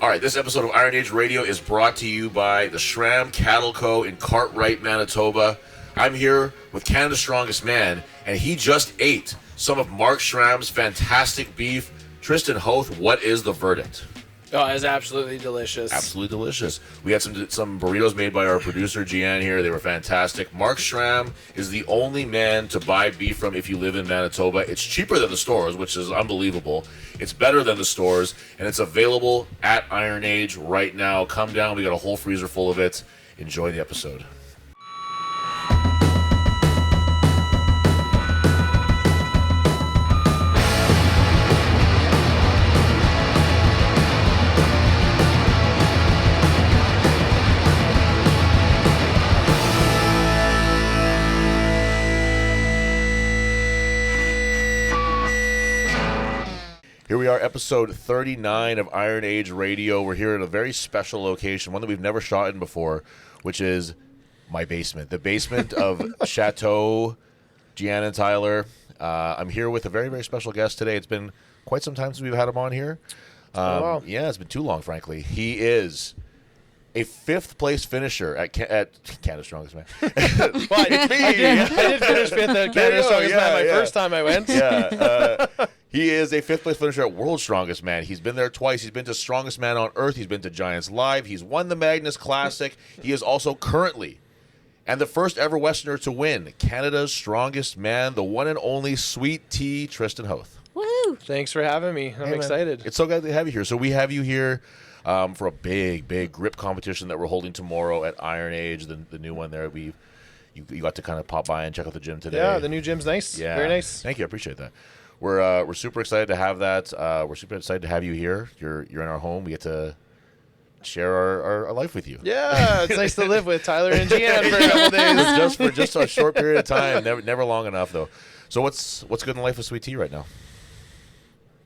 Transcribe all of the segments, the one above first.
All right, this episode of Iron Age Radio is brought to you by the Schram Cattle Co. in Cartwright, Manitoba. I'm here with Canada's Strongest Man, and he just ate some of Mark Schram's fantastic beef. Tristain Hoath, what is the verdict? Oh, it was absolutely delicious. Absolutely delicious. We had some burritos made by our producer, Jian, here. They were fantastic. Mark Schram is the only man to buy beef from if you live in Manitoba. It's cheaper than the stores, which is unbelievable. It's better than the stores, and it's available at Iron Age right now. Come down. We got a whole freezer full of it. Enjoy the episode. Here we are, episode 39 of Iron Age Radio. We're here in a very special location, one that we've never shot in before, which is my basement. The basement of Chateau Jian and Tyler. I'm here with a very, very special guest today. It's been quite some time since we've had him on here. Wow. Yeah, it's been too long, frankly. He is a fifth-place finisher at Canada's Strongest Man. Well, I did finish fifth at Canada's Strongest Man first time I went. Yeah. He is a fifth-place finisher at World's Strongest Man. He's been there twice. He's been to Strongest Man on Earth. He's been to Giants Live. He's won the Magnus Classic. He is also currently, and the first ever Westerner to win, Canada's Strongest Man, the one and only Sweet Tea, Tristain Hoath. Woo! Thanks for having me. I'm excited. It's so good to have you here. So we have you here for a big, big grip competition that we're holding tomorrow at Iron Age, the new one there. You got to kind of pop by and check out the gym today. Yeah, the new gym's nice. Yeah. Very nice. Thank you. I appreciate that. We're super excited to have that. We're super excited to have you here. You're in our home. We get to share our life with you. Yeah, it's nice to live with Tyler and Jian for a couple days. for just a short period of time. Never long enough though. So what's good in life with Sweet Tea right now?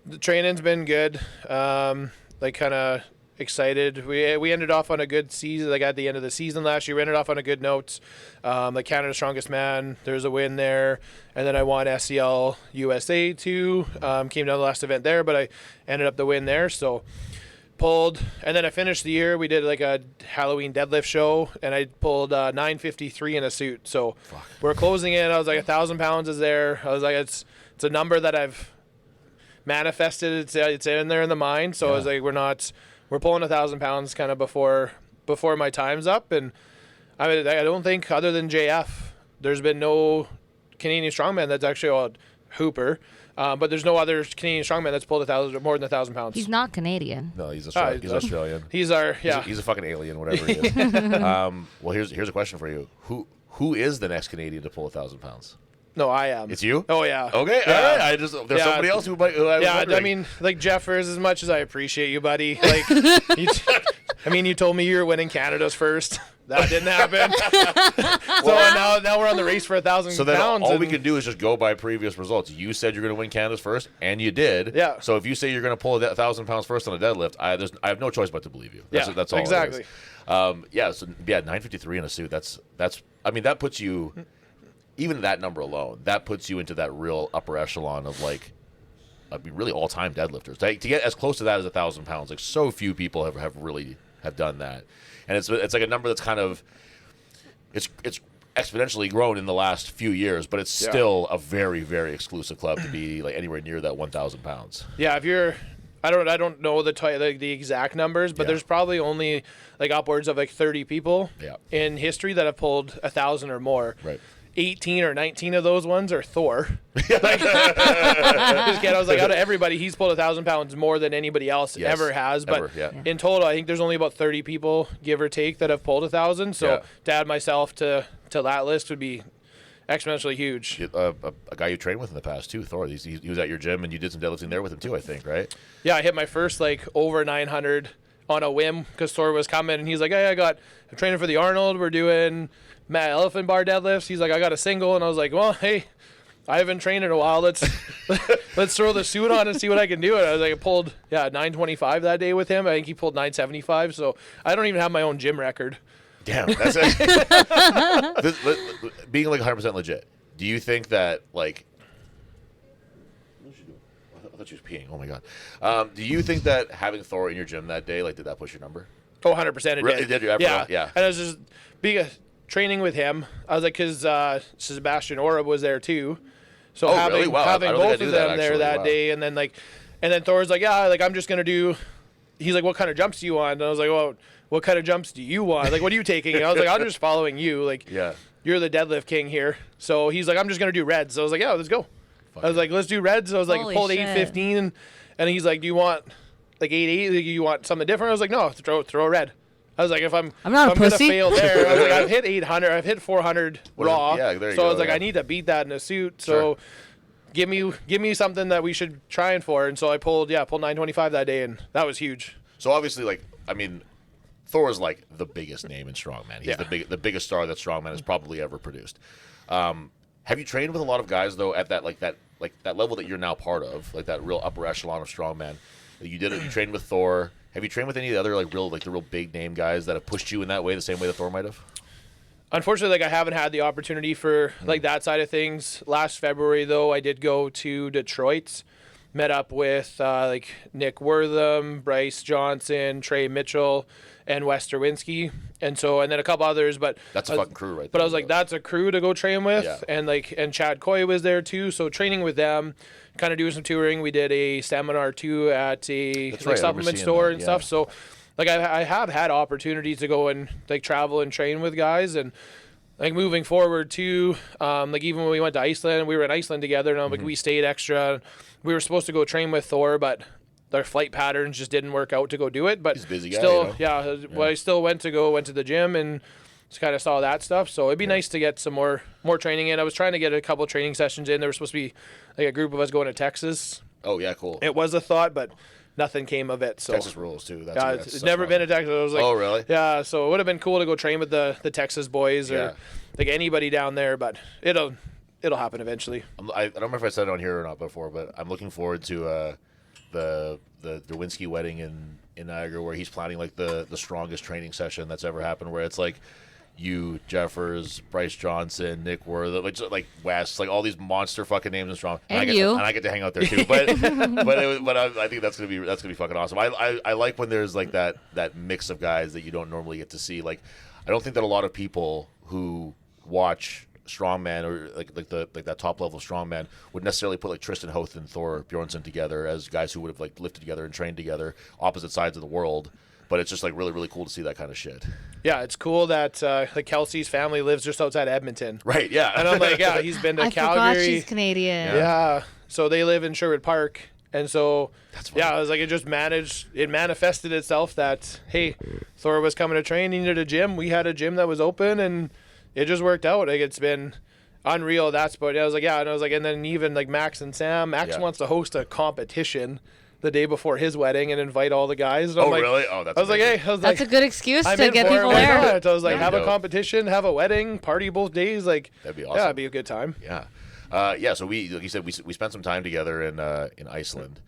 The training's been good. Kind of excited. We ended off on a good season. Like at the end of the season last year, we ended off on a good note. Canada's Strongest Man, there's a win there, and then I won SCL USA too. Came down the last event there, but I ended up the win there. So pulled, and then I finished the year. We did like a Halloween deadlift show, and I pulled 953 in a suit. So we're closing in. I was like 1,000 pounds is there. I was like it's a number that I've manifested. It's in there in the mind. So I was like we're pulling 1,000 pounds kind of before my time's up, and I don't think other than JF, there's been no Canadian strongman that's actually a hooper, but there's no other Canadian strongman that's pulled more than 1,000 pounds. He's not Canadian. No, he's Australian. He's Australian. He's a fucking alien, whatever he is. Well, here's a question for you. Who is the next Canadian to pull 1,000 pounds? No, I am. It's you? Oh, yeah. Okay, yeah. all right. There's somebody else who I was wondering. I mean, like, Jeffers, as much as I appreciate you, buddy, like, you told me you were winning Canada's first. That didn't happen. So now we're on the race for 1,000 pounds. So then all we can do is just go by previous results. You said you're going to win Canada's first, and you did. Yeah. So if you say you're going to pull 1,000 pounds first on a deadlift, I have no choice but to believe you. That's all. Exactly. So 953 in a suit. That puts you. Even that number alone, that puts you into that real upper echelon of really all-time deadlifters. To get as close to that as 1,000 pounds, like so few people have really done that, and it's like a number that's kind of it's exponentially grown in the last few years, but it's still a very, very exclusive club to be like anywhere near that 1,000 pounds. Yeah, I don't know the exact numbers, but there's probably only like upwards of like 30 people in history that have pulled 1,000 or more. Right. 18 or 19 of those ones are Thor. Just kidding. I was like, out of everybody, he's pulled 1,000 pounds more than anybody else ever has. But in total, I think there's only about 30 people, give or take, that have pulled 1,000. So to add myself to that list would be exponentially huge. A guy you trained with in the past too, Thor. He was at your gym, and you did some deadlifting there with him too, I think, right? Yeah, I hit my first over 900 on a whim because Thor was coming, and he's like, hey, I'm training for the Arnold. We're doing elephant bar deadlifts. He's like, I got a single, and I was like, well, hey, I haven't trained in a while. Let's throw the suit on and see what I can do. And I was like, I pulled 925 that day with him. I think he pulled 975. So I don't even have my own gym record. Damn, that's being 100% legit. Do you think that I thought she was peeing. Oh my god. Do you think that having Thor in your gym that day, like, did that push your number? Oh, 100% it Really? did. Did you ever? Yeah. Yeah. And I was just training with him. I was like, because Sebastian Oreb was there too. So having, really? Wow. having I don't think I both knew of that, them there actually. that Wow. day, and then Thor's like, yeah, like I'm just gonna do. He's like, what kind of jumps do you want? And I was like, well, what kind of jumps do you want? Like, what are you taking? And I was like, I'm just following you. Like, Yeah. you're the deadlift king here. So he's like, I'm just gonna do reds. So I was like, yeah, let's go. I was like, let's do reds. I was like, Holy pulled shit. 815, and he's like, do you want like 8-8? Like, you want something different? I was like, no, throw a red. I was like, if I'm not a gonna pussy. fail there, I was like, I've hit 800, I've hit 400 raw. Yeah, there you so go, I was like, yeah. I need to beat that in a suit. Sure. So give me something that we should try and for. And so I pulled 925 that day, and that was huge. So obviously, like, I mean, Thor is like the biggest name in strongman. He's Yeah. the biggest star that strongman has probably ever produced. Have you trained with a lot of guys though at that level that you're now part of, like that real upper echelon of strongman? You did it. You trained with Thor. Have you trained with any of the other the real big name guys that have pushed you in that way, the same way that Thor might have? Unfortunately, like I haven't had the opportunity for like that side of things. Last February, though, I did go to Detroit, met up with like Nick Wortham, Bryce Johnson, Trey Mitchell, and Wes Derwinski, and then a couple others. But That's a fucking crew right there. But I was like, that's a crew to go train with, Yeah. and Chad Coy was there too. So training with them, kind of doing some touring. We did a seminar too at a That's right, I remember supplement seeing store that, and yeah. stuff. So like I have had opportunities to go and like travel and train with guys, and like moving forward too, like even when we went to Iceland, we were in Iceland together, and like we stayed extra. We were supposed to go train with Thor, but their flight patterns just didn't work out to go do it. But He's a busy guy, still, you know? Well, I still went to the gym and just kind of saw that stuff. So it'd be nice to get some more training in. I was trying to get a couple training sessions in. There was supposed to be like a group of us going to Texas. Oh yeah, cool. It was a thought, but nothing came of it. So Texas rules too. it's never been to Texas. I was like, Oh, really? Yeah, so it would have been cool to go train with the Texas boys or Yeah. like anybody down there, but it'll happen eventually. I don't remember if I said it on here or not before, but I'm looking forward to the Derwinski wedding in Niagara, where he's planning like the strongest training session that's ever happened, where it's like you, Jeffers, Bryce Johnson, Nick Worth, like West, like all these monster fucking names in strong. And I get to hang out there too. But I think that's gonna be fucking awesome. I like when there's like that mix of guys that you don't normally get to see. Like I don't think that a lot of people who watch strongman or like that top level strongman would necessarily put like Tristain Hoath and Thor Bjornsson together as guys who would have like lifted together and trained together, opposite sides of the world. But it's just like really, really cool to see that kind of shit. Yeah, it's cool that like Kelsey's family lives just outside Edmonton. Right, yeah. And I'm like, yeah, he's been to I Calgary. forgot she's Canadian. Yeah. So they live in Sherwood Park. And so, That's funny. yeah, I was like, it manifested itself that, hey, Thor was coming to train, he needed a gym. We had a gym that was open, and it just worked out. Like, it's been unreal. But I was like, yeah. And I was like, and then even like Max and Sam, Max Yeah. wants to host a competition the day before his wedding and invite all the guys. And I'm like, really? Oh, that's I was like, amazing. hey, I was That's like, a good excuse I'm to in get for it. people Why there. not? I was like, That'd have be a dope. competition, have a wedding, party both days. Like, That'd be awesome. Yeah, it'd be a good time. Yeah. So we, like you said, we spent some time together in Iceland,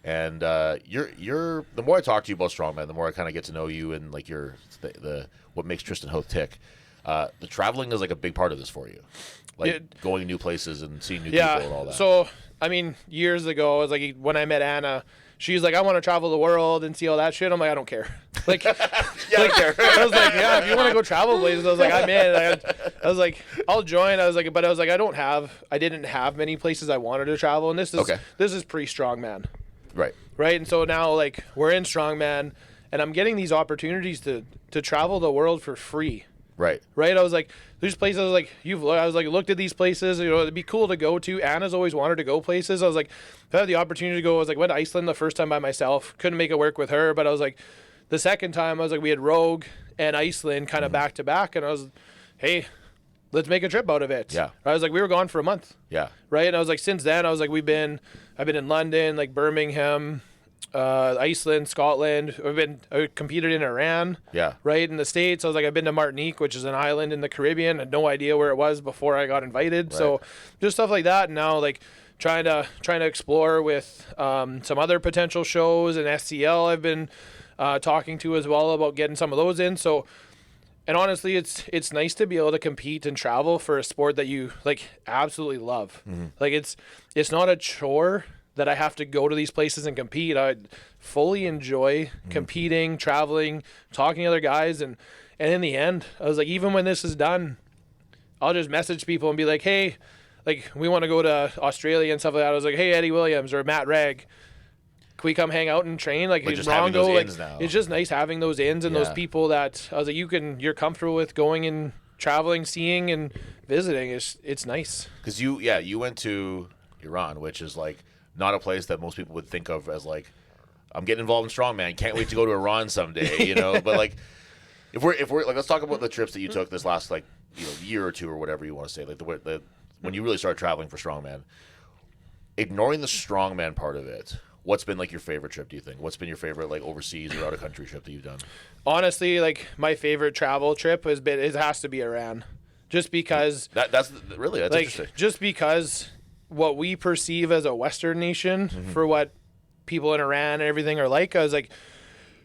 and you're the more I talk to you about strongman, the more I kind of get to know you and like the what makes Tristain Hoath tick. The traveling is like a big part of this for you, like going new places and seeing new people and all that. So, I mean, years ago, I was like, when I met Anna, she's like, I want to travel the world and see all that shit. I'm like, I don't care. Like, I don't care. I was like, yeah, if you want to go travel places, I was like, I'm in. I was like, I'll join. I was like, I didn't have many places I wanted to travel, and this is pre-strongman, right? And so now, like, we're in strongman, and I'm getting these opportunities to travel the world for free. Right. I was like, there's places I was like, looked at these places, you know, it'd be cool to go to. Anna's always wanted to go places. I was like, if I had the opportunity to go, I was like, went to Iceland the first time by myself. Couldn't make it work with her, but I was like, the second time I was like, we had Rogue and Iceland kind of back to back, and I was, hey, let's make a trip out of it. Yeah. I was like, we were gone for a month. Yeah. Right. And I was like, since then, I was like, I've been in London, like Birmingham, Iceland, Scotland. I competed in Iran. Yeah. Right in the States. I was like, I've been to Martinique, which is an island in the Caribbean. I had no idea where it was before I got invited. Right. So just stuff like that. And now like trying to explore with some other potential shows, and SCL I've been talking to as well about getting some of those in. So, and honestly, it's nice to be able to compete and travel for a sport that you like absolutely love. Mm-hmm. Like it's not a chore that I have to go to these places and compete. I fully enjoy competing, traveling, talking to other guys. And in the end, I was like, even when this is done, I'll just message people and be like, hey, like we want to go to Australia and stuff like that. I was like, hey, Eddie Williams or Matt Ragg, can we come hang out and train? Like just having those ins now. It's just nice having those ins and those people that I was like, you're comfortable with going and traveling, seeing and visiting. It's nice. Because you went to Iran, which is like not a place that most people would think of as like, I'm getting involved in strongman. Can't wait to go to Iran someday, you know. But like, if we're like, let's talk about the trips that you took this last like year or two or whatever you want to say. Like the when you really started traveling for strongman, ignoring the strongman part of it. What's been like your favorite trip, do you think? What's been your favorite like overseas or out of country trip that you've done? Honestly, like my favorite travel trip it has to be Iran. Just because that's like, interesting. Just because what we perceive as a Western nation for what people in Iran and everything are like, I was like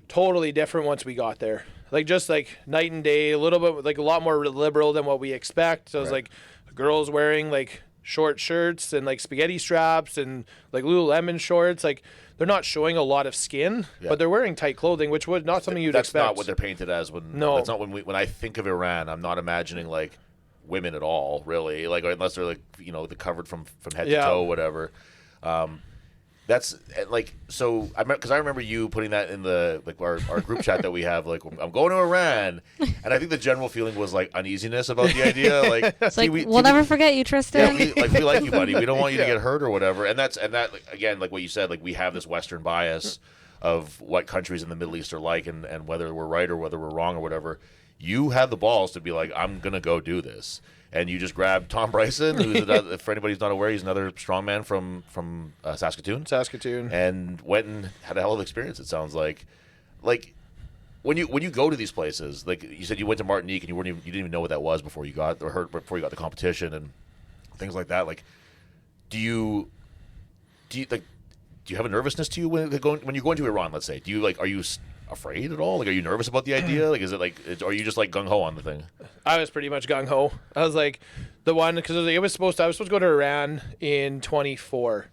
totally different once we got there. Like just like night and day, a little bit like a lot more liberal than what we expect. So it was like girls wearing like short shirts and like spaghetti straps and like Lululemon shorts. Like they're not showing a lot of skin, but they're wearing tight clothing, which was not something you'd expect. That's not what they're painted as. That's not when I think of Iran. I'm not imagining like women at all, really. Like unless they're like they're covered from head to toe, whatever. That's like so. Because I remember you putting that in the like our group chat that we have. Like I'm going to Iran, and I think the general feeling was like uneasiness about the idea. Like it's like we'll never forget you, Tristan. Yeah, we like you, buddy. We don't want you to get hurt or whatever. And that like, again, like what you said, like we have this Western bias of what countries in the Middle East are like, and whether we're right or whether we're wrong or whatever. You had the balls to be like, I'm gonna go do this. And you just grabbed Tom Bryson, who's for anybody who's not aware, he's another strongman from Saskatoon, and went and had a hell of an experience. It sounds like when you go to these places, like you said, you went to Martinique and you didn't even know what that was before you got the competition and things like that. Like, do you have a nervousness to you when you're going to Iran? Let's say, are you afraid at all? Like, are you nervous about the idea? Like, is it like, are you just like gung ho on the thing? I was pretty much gung ho. I was like the one because I was supposed to go to Iran in 24,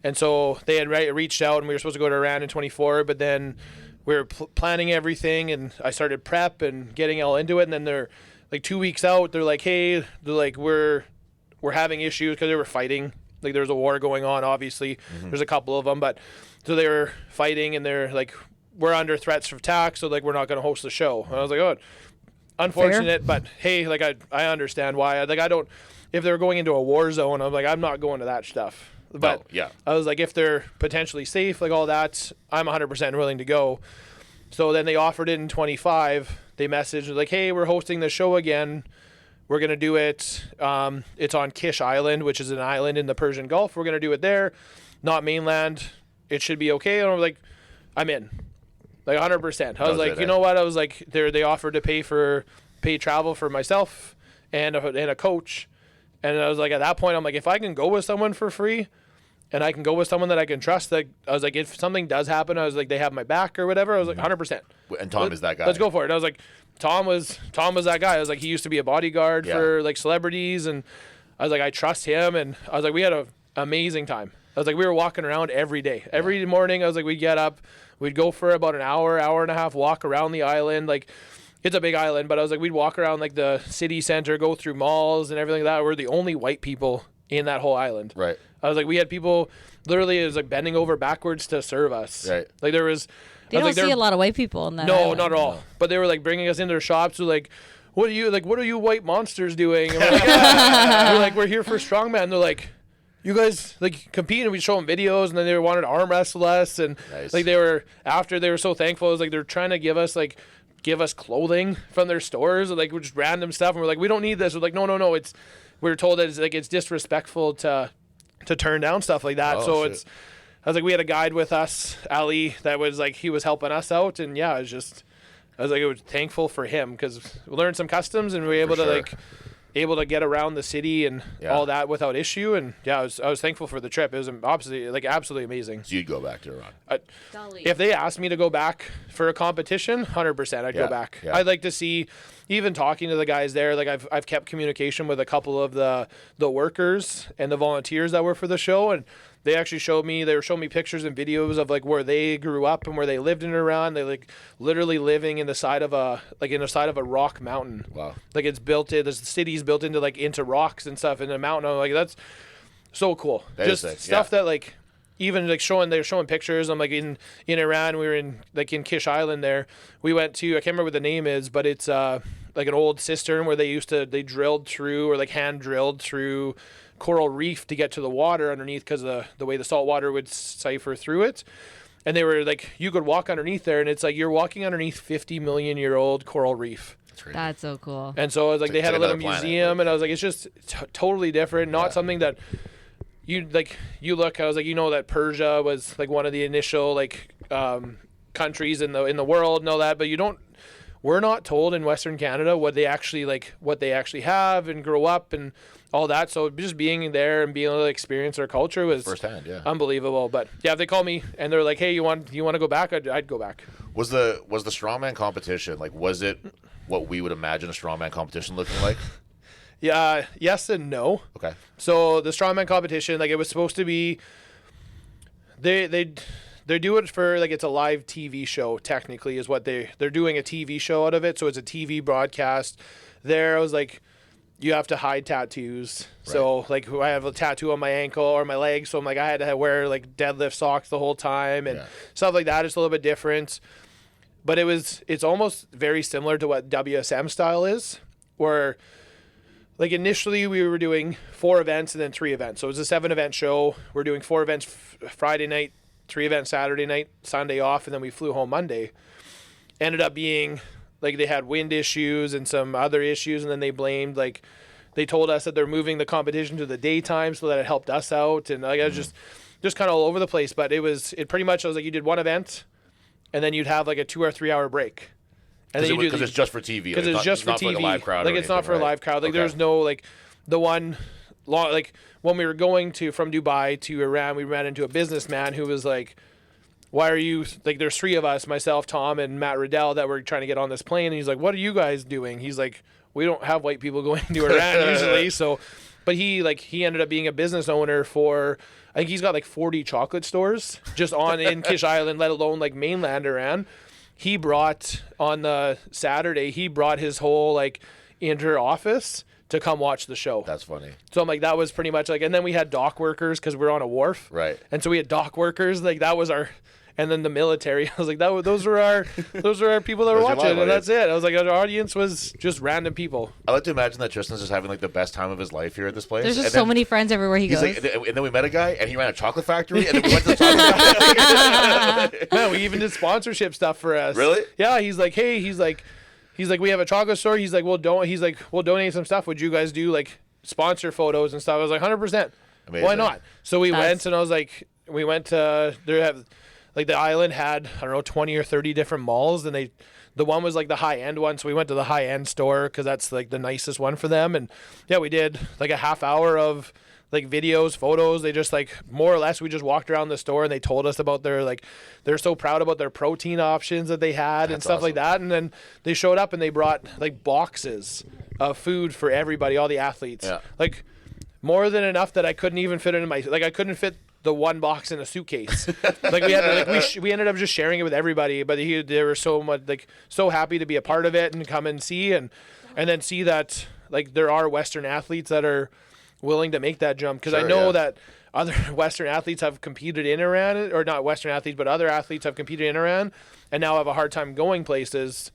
and so they had reached out and we were supposed to go to Iran in 24, but then we were planning everything and I started prep and getting all into it, and then they're like 2 weeks out, they're like, hey, they're like we're having issues because they were fighting. Like there's a war going on, obviously. There's a couple of them, but so they were fighting and they're like, we're under threats of attack, so like we're not going to host the show. And I was like, oh, unfortunate, fair. But hey, like I understand why. Like I don't, if they're going into a war zone, I'm like, I'm not going to that stuff. But I was like, if they're potentially safe, like all that, I'm 100% willing to go. So then they offered it in 25. They messaged like, hey, we're hosting the show again. We're going to do it. It's on Kish Island, which is an island in the Persian Gulf. We're going to do it there, not mainland. It should be okay. And I'm like, I'm in. Like 100%. I was like, you know what? I was like, they offered to pay travel for myself and a coach. And I was like, at that point, I'm like, if I can go with someone for free and I can go with someone that I can trust, like, I was like, if something does happen, I was like, they have my back or whatever. I was like, 100%. And Tom is that guy. Let's go for it. And I was like, Tom was that guy. I was like, he used to be a bodyguard for like celebrities. And I was like, I trust him. And I was like, we had an amazing time. I was like, we were walking around every day. Every morning, I was like, we'd get up. We'd go for about an hour and a half, walk around the island. Like, it's a big island, but I was like, we'd walk around like the city center, go through malls and everything like that. We're the only white people in that whole island. Right. I was like, we had people literally, it was like bending over backwards to serve us. Right. Like there was. You don't see a lot of white people in that. No, island. not at all. But they were like bringing us into their shops. They're like, what are you white monsters doing? And we're like, we're like, we're here for strongman. They're like, you guys like compete, and we show them videos, and then they wanted to arm wrestle us, and like they were so thankful. It was like they're trying to give us clothing from their stores, and like we're just random stuff, and we're like, we don't need this. We're like, no, we were told that it's disrespectful to turn down stuff like that. So shit. I was like, we had a guide with us, Ali, that was like he was helping us out, and I was thankful for him because we learned some customs and we were able to get around the city and all that without issue. And I was thankful for the trip. It was absolutely amazing. So you'd go back to Iran? If they asked me to go back for a competition, 100% I'd go back. Yeah. I'd like to see, even talking to the guys there, like I've kept communication with a couple of the workers and the volunteers that were for the show, and they actually they were showing me pictures and videos of like where they grew up and where they lived in Iran. They like literally living in the side of a rock mountain. Wow. Like it's built in, the city's built into rocks and stuff in a mountain. I'm like, that's so cool. That just is sick, stuff that like, even like they were showing pictures. I'm like in Iran, we were in Kish Island there. We went to, I can't remember what the name is, but it's like an old cistern where they drilled through, or like hand drilled through coral reef to get to the water underneath, because of the way the salt water would siphon through it. And they were like, you could walk underneath there, and it's like you're walking underneath 50 million year old coral reef. That's so cool. And so I was like, they had a little museum, and I was like, it's just totally different, not something that you look. I was like, that Persia was like one of the initial like countries in the world and all that, but we're not told in Western Canada what they actually have and grow up and all that. So just being there and being able to experience their culture was firsthand, unbelievable. But yeah, if they call me and they're like, hey, you want to go back, I'd go back. Was the strongman competition, like, was it what we would imagine a strongman competition looking like? Yeah, yes and no. Okay. So the strongman competition, like, it was supposed to be, they do it for, like, it's a live TV show, technically, is what they're doing a TV show out of it. So it's a TV broadcast. There, I was like, you have to hide tattoos. Right. So, like, I have a tattoo on my ankle or my leg, so I'm like, I had to wear, like, deadlift socks the whole time and stuff like that. It's a little bit different. But it's almost very similar to what WSM style is, where, like, initially we were doing 4 events and then 3 events. So it was a 7-event show. We're doing 4 events Friday night, 3 events Saturday night, Sunday off, and then we flew home Monday. Ended up being, like, they had wind issues and some other issues, and then they blamed, like, they told us that they're moving the competition to the daytime so that it helped us out. And, like, I was just kind of all over the place. But it pretty much, I was like, you did 1 event, and then you'd have, like, a 2 or 3 hour break. And then because it's just for TV. Because it's just for TV. Like a live crowd. Like, it's not for a live crowd. Like, okay. There's no, like, the one, like, when we were going from Dubai to Iran, we ran into a businessman who was like, why are you, like, there's 3 of us, myself, Tom, and Matt Riddell, that were trying to get on this plane. And he's like, what are you guys doing? He's like, we don't have white people going to Iran usually. So, but he ended up being a business owner for, I think he's got like 40 chocolate stores just in Kish Island, let alone like mainland Iran. He brought, on the Saturday, his whole like inter office to come watch the show. That's funny. So I'm like, that was pretty much like, and then we had dock workers because we're on a wharf. Right. And so we had dock workers, like that was our, and then the military. I was like, those were our people that were watching, and that's it. I was like, our audience was just random people. I like to imagine that Tristan's just having like the best time of his life here at this place. There's just so many friends everywhere he goes. Like, and then we met a guy, and he ran a chocolate factory, and then we went to the chocolate factory. Man, we even did sponsorship stuff for us. Really? Yeah. He's like, hey, he's like, we have a chocolate store. He's like, we'll donate some stuff. Would you guys do like sponsor photos and stuff? I was like, 100%. Amazing. Why not? So we went, and I was like, we went to, like, the island had, I don't know, 20 or 30 different malls, and the one was like the high end one. So we went to the high end store because that's like the nicest one for them. And yeah, we did like a half hour of like videos, photos. They just, like, more or less, we just walked around the store, and they told us about their, like, they're so proud about their protein options that they had. That's and stuff awesome. Like that. And then they showed up and they brought like boxes of food for everybody, all the athletes. Yeah. Like, more than enough that I couldn't even fit it in I couldn't fit the one box in a suitcase. Like, we had we ended up just sharing it with everybody, but they were so much, like, so happy to be a part of it and come and see, and then see that, like, there are Western athletes that are willing to make that jump, because I know that other Western athletes have competed in Iran, or not Western athletes, but other athletes have competed in Iran and now have a hard time going places.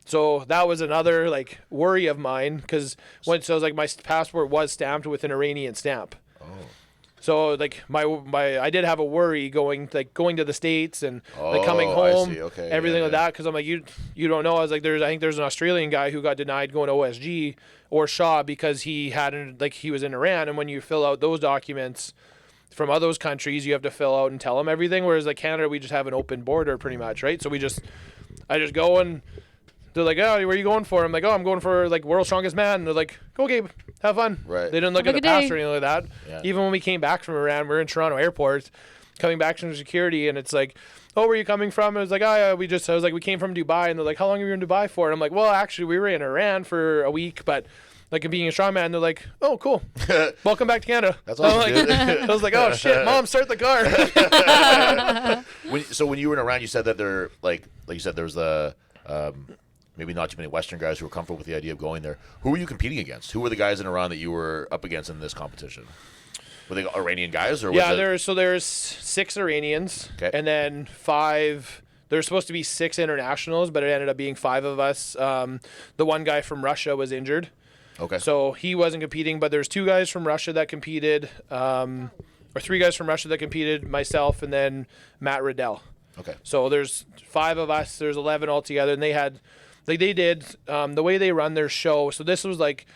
So that was another, like, worry of mine, because once I was like, my passport was stamped with an Iranian stamp. Oh. So, like, I did have a worry going to the States and like coming home, everything like that, because I'm like, you don't know. I was like, I think there's an Australian guy who got denied going to OSG or Shaw because he was in Iran, and when you fill out those documents from other countries, you have to fill out and tell them everything. Whereas like Canada, we just have an open border pretty much, right? So I just go, and they're like, oh, where are you going for? I'm like, oh, I'm going for like World's Strongest Man. And they're like, okay, have fun. Right. They didn't look at the pass or anything like that. Yeah. Even when we came back from Iran, we're in Toronto airport, coming back from security, and it's like, oh, where are you coming from? And it was like, I was like, we came from Dubai. And they're like, how long have you been in Dubai for? And I'm like, well, actually, we were in Iran for a week, but like being a strongman, they're like, "Oh, cool, welcome back to Canada." That's awesome, like, dude. I was like, "Oh shit, Mom, start the car." So when you were in Iran, you said that there, like you said, there's the maybe not too many Western guys who were comfortable with the idea of going there. Who were you competing against? Who were the guys in Iran that you were up against in this competition? Were they Iranian guys or? Yeah, there's 6 Iranians, and then 5. There's supposed to be 6 internationals, but it ended up being 5 of us. The one guy from Russia was injured. Okay. So he wasn't competing, but there's 2 guys from Russia that competed, or 3 guys from Russia that competed, myself, and then Matt Riddell. Okay. So there's 5 of us. There's 11 altogether, and they had, like they did, the way they run their show. So this was like,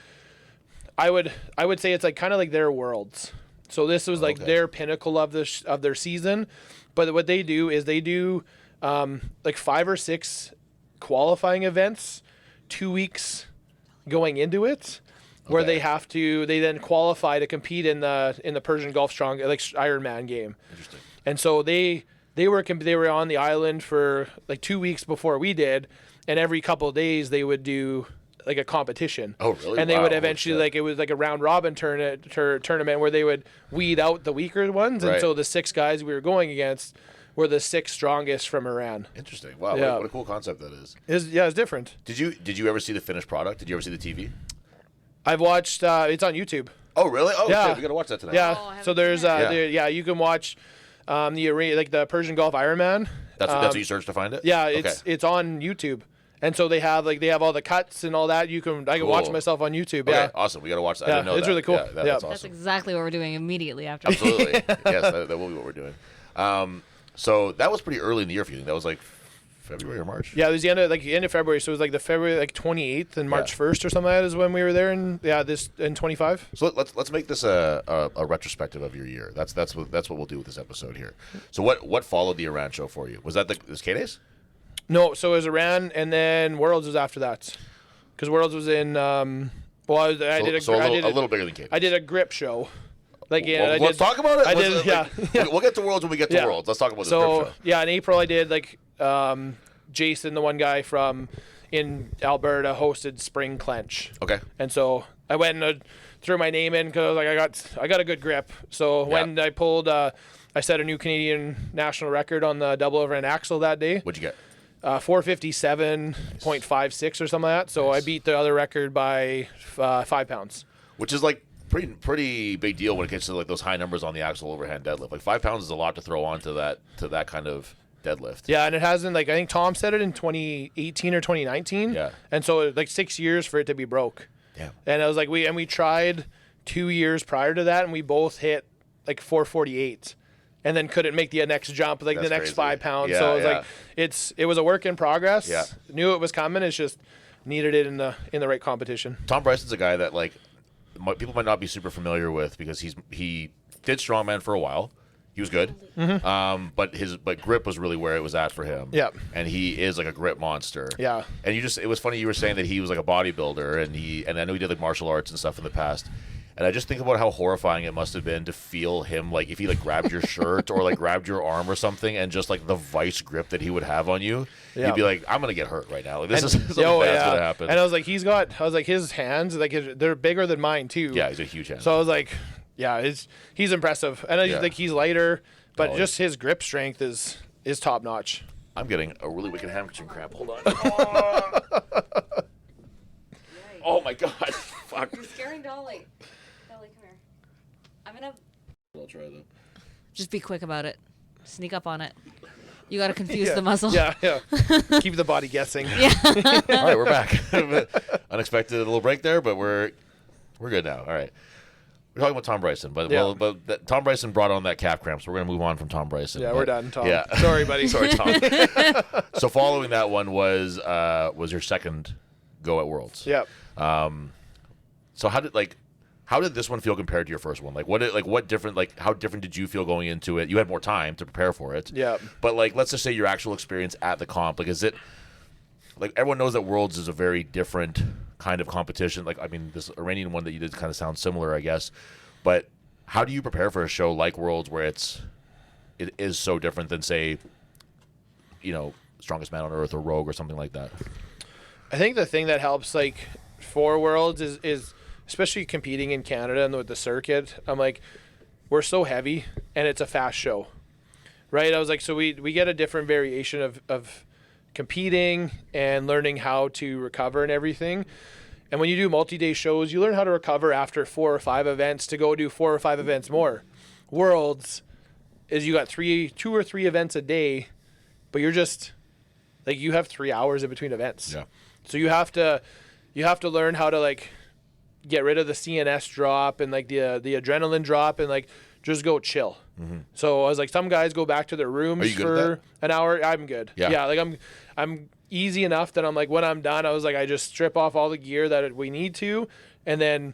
I would say it's like kind of like their worlds. So this was like their pinnacle of their season. But what they do is they do like 5 or 6 qualifying events, 2 weeks going into it, where they then qualify to compete in the Persian Gulf Strong, like Ironman game. Interesting. And so they were on the island for like 2 weeks before we did, and every couple of days they would do like a competition. Oh, really? And they would eventually, like, it was like a round robin tournament where they would weed out the weaker ones. Right. And so the 6 guys we were going against were the 6 strongest from Iran. Interesting. Wow. Yeah. What a cool concept that is. It's different. Did you ever see the finished product? Did you ever see the TV? I've watched, it's on YouTube. Oh, really? Oh, Yeah. shit. We got to watch that tonight. Yeah. Oh, I haven't So there's, seen that. you can watch the Persian Gulf Ironman. That's what you searched to find it? Yeah, Okay. it's on YouTube. And so they have all the cuts and all that. I can watch Cool. myself on YouTube. Okay, Yeah. awesome. We got to watch that. I Yeah, didn't know it's that. really cool. Yeah, Yeah. that's That's awesome. exactly what we're doing immediately after. Absolutely. Yes, that will be what we're doing. So that was pretty early in the year for you. That was like February or March? Yeah, it was the end of February. So it was like the February 28th and March 1st or something like that is when we were there. And in 25. So let's make this a retrospective of your year. That's what we'll do with this episode here. So what followed the Iran show for you? Was that this K-Days? No, so it was Iran, and then Worlds was after that, because Worlds was in. I did a little bigger than K-Days. I did a grip show. Like let's talk about it. I did, We'll get to Worlds when we get to Worlds. Let's talk about this grip show. Yeah, in April I did Jason, the one guy from in Alberta, hosted Spring Clench. Okay. And so I went and threw my name in because I got a good grip. So when I pulled, I set a new Canadian national record on the double overhand axle that day. What'd you get? 457.56 or something like that. So I beat the other record by 5 pounds. Which is like pretty big deal when it gets to like those high numbers on the axle overhand deadlift. Like 5 pounds is a lot to throw onto that kind of deadlift. Yeah, and it hasn't, like, I think Tom said it in 2018 or 2019. Yeah. And so it, like 6 years for it to be broke. Yeah. And I was like, we tried 2 years prior to that, and we both hit like 448. And then couldn't make the next jump, like That's the next crazy. 5 pounds. Yeah, So it was yeah. like it was a work in progress. Yeah. Knew it was coming. It's just needed it in the right competition. Tom Bryson's a guy that like people might not be super familiar with because he did strongman for a while. He was good, but grip was really where it was at for him. Yeah. And he is like a grip monster. Yeah. And it was funny you were saying that he was like a bodybuilder and I know he did like martial arts and stuff in the past. And I just think about how horrifying it must have been to feel him, like, if he, like, grabbed your shirt or, like, grabbed your arm or something and just, like, the vice grip that he would have on you. Yeah. You'd be like, I'm going to get hurt right now. Like, this is something bad's going to happen. And I was like, his hands, like, they're bigger than mine, too. Yeah, he's a huge hand. So I was like, yeah, he's impressive. And I just think he's lighter, but Oh, just his grip strength is top notch. I'm getting a really wicked hamstring cramp. Hold on. Oh, my God. Fuck. You're scaring Dolly. Dolly, come here. I'm gonna. I'll try them. Just be quick about it. Sneak up on it. You gotta confuse the muscle. Yeah. Keep the body guessing. Yeah. All right, we're back. Unexpected little break there, but we're good now. All right. We're talking about Tom Bryson, but Tom Bryson brought on that calf cramp, so we're going to move on from Tom Bryson. Yeah, we're done, Tom. Yeah. Sorry, buddy. Sorry, Tom. So following that one was your second go at Worlds. Yep. So how did this one feel compared to your first one? How different did you feel going into it? You had more time to prepare for it. Yeah. But like, let's just say your actual experience at the comp, like, is it like everyone knows that Worlds is a very different kind of competition. Like, I mean, this Iranian one that you did kind of sounds similar, I guess. But how do you prepare for a show like Worlds where it is so different than, say, Strongest Man on Earth or Rogue or something like that? I think the thing that helps, like, for Worlds is especially competing in Canada and with the circuit, I'm like, we're so heavy and it's a fast show, right? I was like, so we get a different variation of competing and learning how to recover and everything. And when you do multi-day shows, you learn how to recover after 4 or 5 events to go do 4 or 5 events more. Worlds is you got 2 or 3 events a day, but you're just like, you have 3 hours in between events. Yeah. So you have to learn how to like get rid of the CNS drop and like the adrenaline drop and like just go chill. So I was like, some guys go back to their rooms for an hour. I'm good. Yeah. Like I'm easy enough that I'm like, when I'm done, I was like, I just strip off all the gear that we need to. And then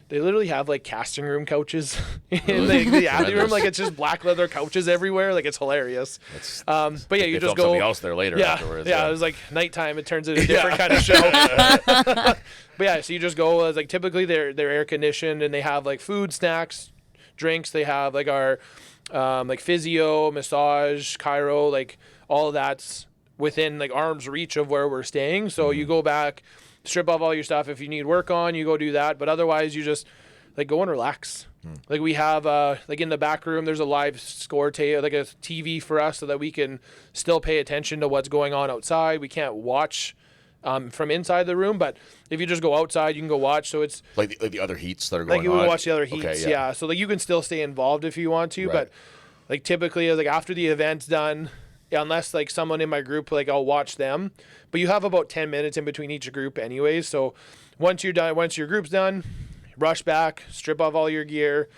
they literally have like casting room couches in the athlete room. Like, it's just black leather couches everywhere. Like, it's hilarious. But yeah, you just go something else there later afterwards. Yeah, it was like nighttime. It turns into a different kind of show. But yeah, so you just go, like, typically they're air conditioned and they have like food, snacks, drinks. They have like our like physio, massage, chiro, like all of that's within like arm's reach of where we're staying. So you go back, strip off all your stuff. If you need work on, you go do that. But otherwise, you just like go and relax. Like, we have like in the back room, there's a live score like a TV for us so that we can still pay attention to what's going on outside. We can't watch from inside the room, but if you just go outside, you can go watch. So it's like the other heats that are going on. Like, you would watch the other heats. Okay, yeah. So like, you can still stay involved if you want to, Right. but like, typically, like, after the event's done, unless like someone in my group, like, I'll watch them, but you have about 10 minutes in between each group anyways. So once you're done, once your group's done, rush back, strip off all your gear,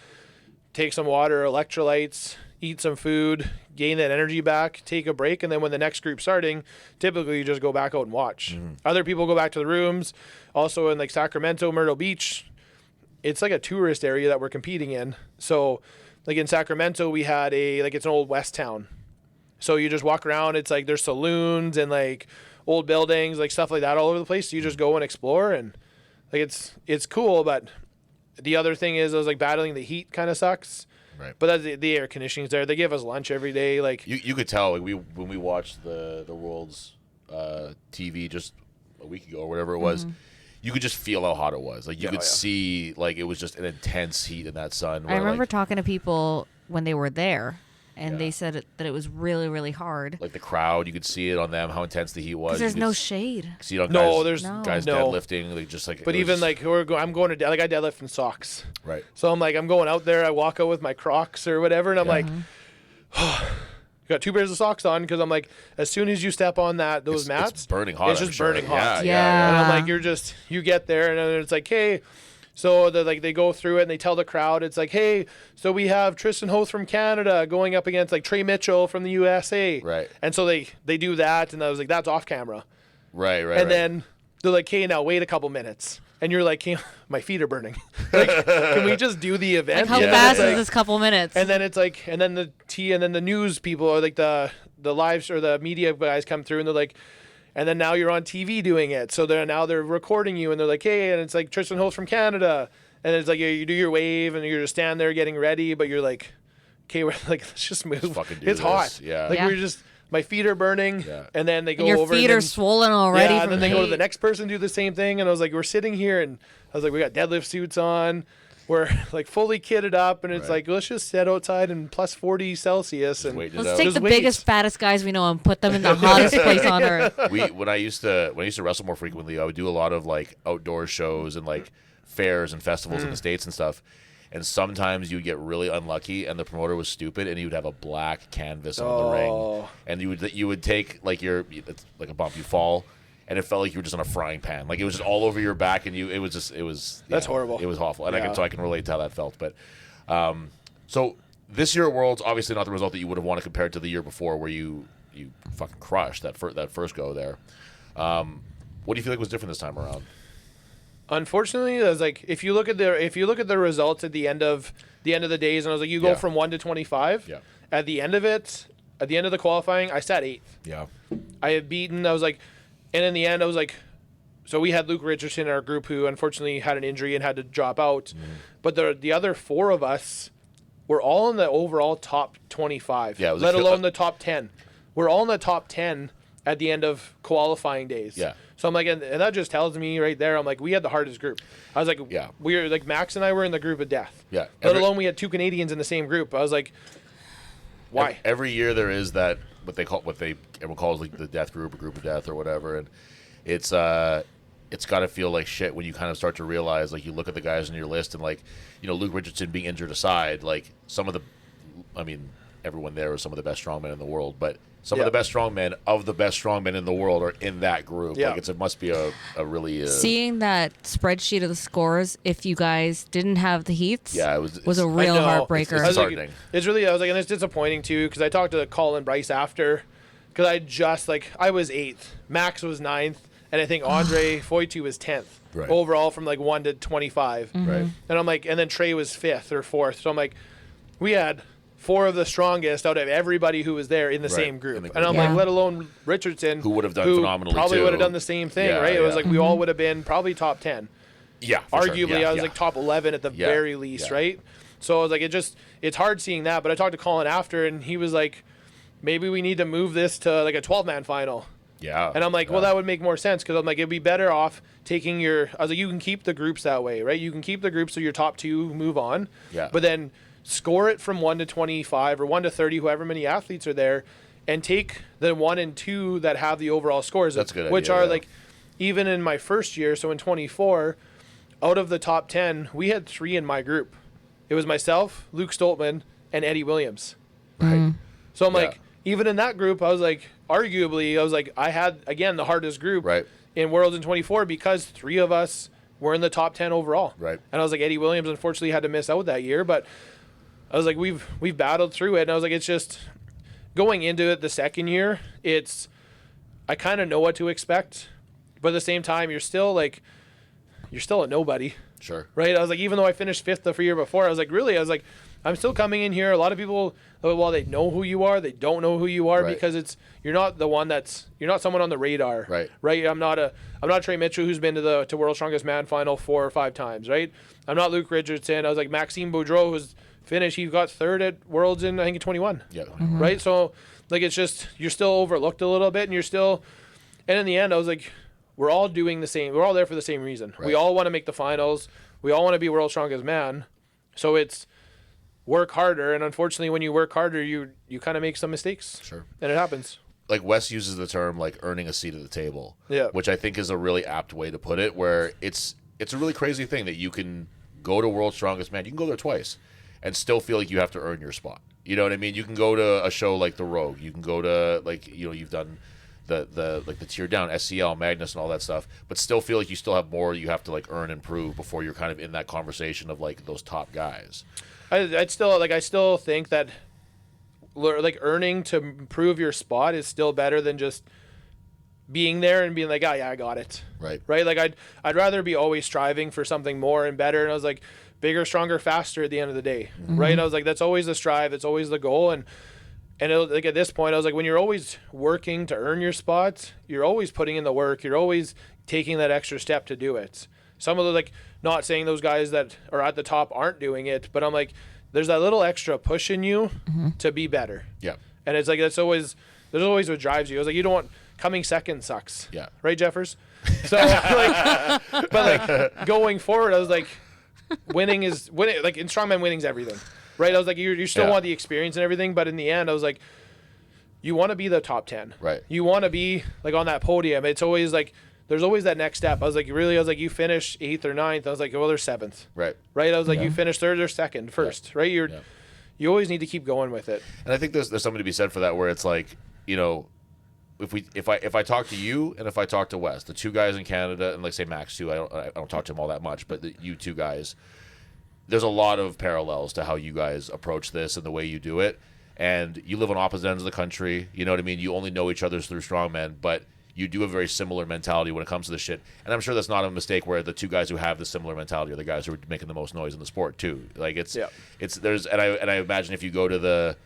take some water, electrolytes, eat some food, gain that energy back, take a break, and then when the next group's starting, typically you just go back out and watch. Other people go back to the rooms. Also in like Sacramento, Myrtle Beach, it's like a tourist area that we're competing in. So like in Sacramento, we had it's an old West town. So you just walk around, it's like there's saloons and like old buildings, like stuff like that all over the place. So you just go and explore, and like it's cool. But the other thing is, I was like, battling the heat kind of sucks. Right. But that's the air conditioning's there. They give us lunch every day. Like, you could tell, like, when we watched the World's TV just a week ago or whatever it was, you could just feel how hot it was. Like, you could see, like, it was just an intense heat in that sun. I remember like, talking to people when they were there, and Yeah. they said that it was really, really hard. like the crowd, you could see it on them how intense the heat was. Because there's You no could shade. see it on No, guys, there's guys no. deadlifting, like, just like. but it was even just- like I'm going to like, I deadlift in socks. right. So I'm like, I'm going out there. I walk out with my Crocs or whatever, and I'm like, got 2 pairs of socks on, because I'm like, as soon as you step on those mats, it's burning hot. It's I'm just sure. burning hot. Yeah. And I'm like, you get there, and then it's like, hey, so they go through it and they tell the crowd, it's like, hey, so we have Tristain Hoath from Canada going up against like Trey Mitchell from the USA. Right. And so they do that, and I was like, that's off camera. Right. And then they're like, hey, now wait a couple minutes. And you're like, hey, my feet are burning. Like, can we just do the event? Like, how Yeah. fast It's is like- this couple minutes? And then it's like, and then the news people, or like the lives or the media guys come through, and they're like, and then now you're on TV doing it. So they're recording you, and they're like, hey, and it's like Tristain Hoath from Canada. And it's like, you do your wave, and you're just standing there getting ready, but you're like, okay, we're like, let's just move. fucking do it's this. hot. Yeah. Like, Yeah. we're just, my feet are burning. Yeah. And then they go and your over. feet and are then, swollen already. yeah, from and then they the go to the heat. next person, do the same thing. And I was like, we're sitting here, and I was like, we got deadlift suits on. We're like fully kitted up, and it's Right. like, let's just sit outside in plus 40 Celsius. And wait it Let's out. take Just the wait. biggest, fattest guys we know and put them in the hottest place on earth. When I used to wrestle more frequently, I would do a lot of like outdoor shows and like fairs and festivals in the States and stuff. And sometimes you'd get really unlucky, and the promoter was stupid, and he would have a black canvas on the ring, and you would take like it's like a bump, you fall, and it felt like you were just on a frying pan, like it was just all over your back, and it was That's horrible. It was awful, and Yeah. I can relate to how that felt. But so this year at Worlds, obviously not the result that you would have wanted compared to the year before, where you fucking crushed that first go there. What do you feel like was different this time around? unfortunately, I was like, if you look at the results at the end of the days, and I was like, you go Yeah. from 1 to 25. Yeah. At the end of the qualifying, I sat 8th. Yeah. I had beaten. I was like, and in the end, I was like, so we had Luke Richardson in our group, who unfortunately had an injury and had to drop out. But the other 4 of us were all in the overall top 25. Yeah, it was let a- alone the top 10. We're all in the top 10 at the end of qualifying days. Yeah. So I'm like, and that just tells me right there, I'm like, we had the hardest group. I was like, we were like, Max and I were in the group of death. Yeah. Let alone we had 2 Canadians in the same group. I was like, why? Every year there is that everyone calls like the death group or group of death or whatever, and it's got to feel like shit when you kind of start to realize, like, you look at the guys on your list and, like, Luke Richardson being injured aside, like, everyone there is some of the best strongmen in the world, but some of the best strongmen of the best strongmen in the world are in that group. Yeah. Like, it must be a really seeing that spreadsheet of the scores. If you guys didn't have the heats, was a real heartbreaker. It's disheartening. It's really, I was like, and it's disappointing too, because I talked to Colin Bryce after, because I was 8th, Max was 9th, and I think Andre Foytu was 10th overall from like 1 to 25. Right. And I'm like, and then Trey was 5th or 4th. So I'm like, we had 4 of the strongest out of everybody who was there in the same group. And I'm like, let alone Richardson, who would have done phenomenally probably too. would have done the same thing, right? It was like we all would have been probably top 10. Yeah, arguably, I was like top 11 at the very least, right? So I was like, it's hard seeing that. But I talked to Colin after, and he was like, maybe we need to move this to like a 12-man final. Yeah. And I'm like, well, that would make more sense, because I'm like, it'd be better off taking I was like, you can keep the groups that way, right? You can keep the groups so your top 2 move on. Yeah. But then score it from 1 to 25 or 1 to 30, however many athletes are there, and take the 1 and 2 that have the overall scores. That's a good which idea, are like, even in my first year, so in 24, out of the top 10, we had 3 in my group. It was myself, Luke Stoltman, and Eddie Williams. Right. So I'm like, even in that group, I was like, I had, again, the hardest group in Worlds in 24, because 3 of us were in the top 10 overall. Right. And I was like, Eddie Williams unfortunately had to miss out that year, but I was like, we've battled through it. And I was like, it's just going into it the second year, I kind of know what to expect, but at the same time, you're still a nobody. Sure. Right. I was like, even though I finished 5th the year before, I was like, I'm still coming in here. A lot of people, while they know who you are, they don't know who you are, because you're not the one you're not someone on the radar. Right. Right. I'm not Trey Mitchell, who's been to World's Strongest Man final 4 or 5 times. Right. I'm not Luke Richardson. I was like Maxime Boudreau, who's finished. He got 3rd at Worlds in, I think, 21. Yeah. Right. So like, it's just, you're still overlooked a little bit, and and in the end, I was like, we're all doing the same. We're all there for the same reason. Right. We all want to make the finals. We all want to be World's Strongest Man. So it's work harder, and unfortunately, when you work harder, you kind of make some mistakes. Sure. And it happens. Like, Wes uses the term, like, earning a seat at the table. Yeah. Which I think is a really apt way to put it, where it's a really crazy thing that you can go to World's Strongest Man. You can go there twice and still feel like you have to earn your spot. You know what I mean? You can go to a show like The Rogue. You can go to, like, you've done the tier down, SCL, Magnus, and all that stuff, but still feel like you still have more you have to, like, earn and prove before you're kind of in that conversation of, like, those top guys. I still think that, like, earning to prove your spot is still better than just being there and being like, oh yeah, I got it. Right. Like, I'd rather be always striving for something more and better. And I was like, bigger, stronger, faster at the end of the day. Right. And I was like, that's always the strive. That's always the goal. And like, at this point, I was like, when you're always working to earn your spot, you're always putting in the work. You're always taking that extra step to do it. Some of the, like, not saying those guys that are at the top aren't doing it, but I'm like, there's that little extra push in you to be better. Yeah. And it's like, there's always what drives you. I was like, you don't want, coming second sucks. Yeah. Right, Jeffers? So, like, but like, going forward, I was like, winning, like, in strongman, winning's everything. Right? I was like, you still want the experience and everything, but in the end, I was like, you want to be the top 10. Right. You want to be, like, on that podium. It's always like, there's always that next step. I was like, you finish 8th or 9th. I was like, well, there's 7th. Right. Right? I was like, you finish 3rd or 2nd, 1st. Right? You always need to keep going with it. And I think there's something to be said for that, where it's like, if I talk to you and if I talk to Wes, the 2 guys in Canada, and, like, say Max too, I don't talk to him all that much, but you 2 guys, there's a lot of parallels to how you guys approach this and the way you do it. And you live on opposite ends of the country. You know what I mean? You only know each other through strongmen, but you do a very similar mentality when it comes to this shit. And I'm sure that's not a mistake, where the 2 guys who have the similar mentality are the guys who are making the most noise in the sport too. Like, I imagine if you go to the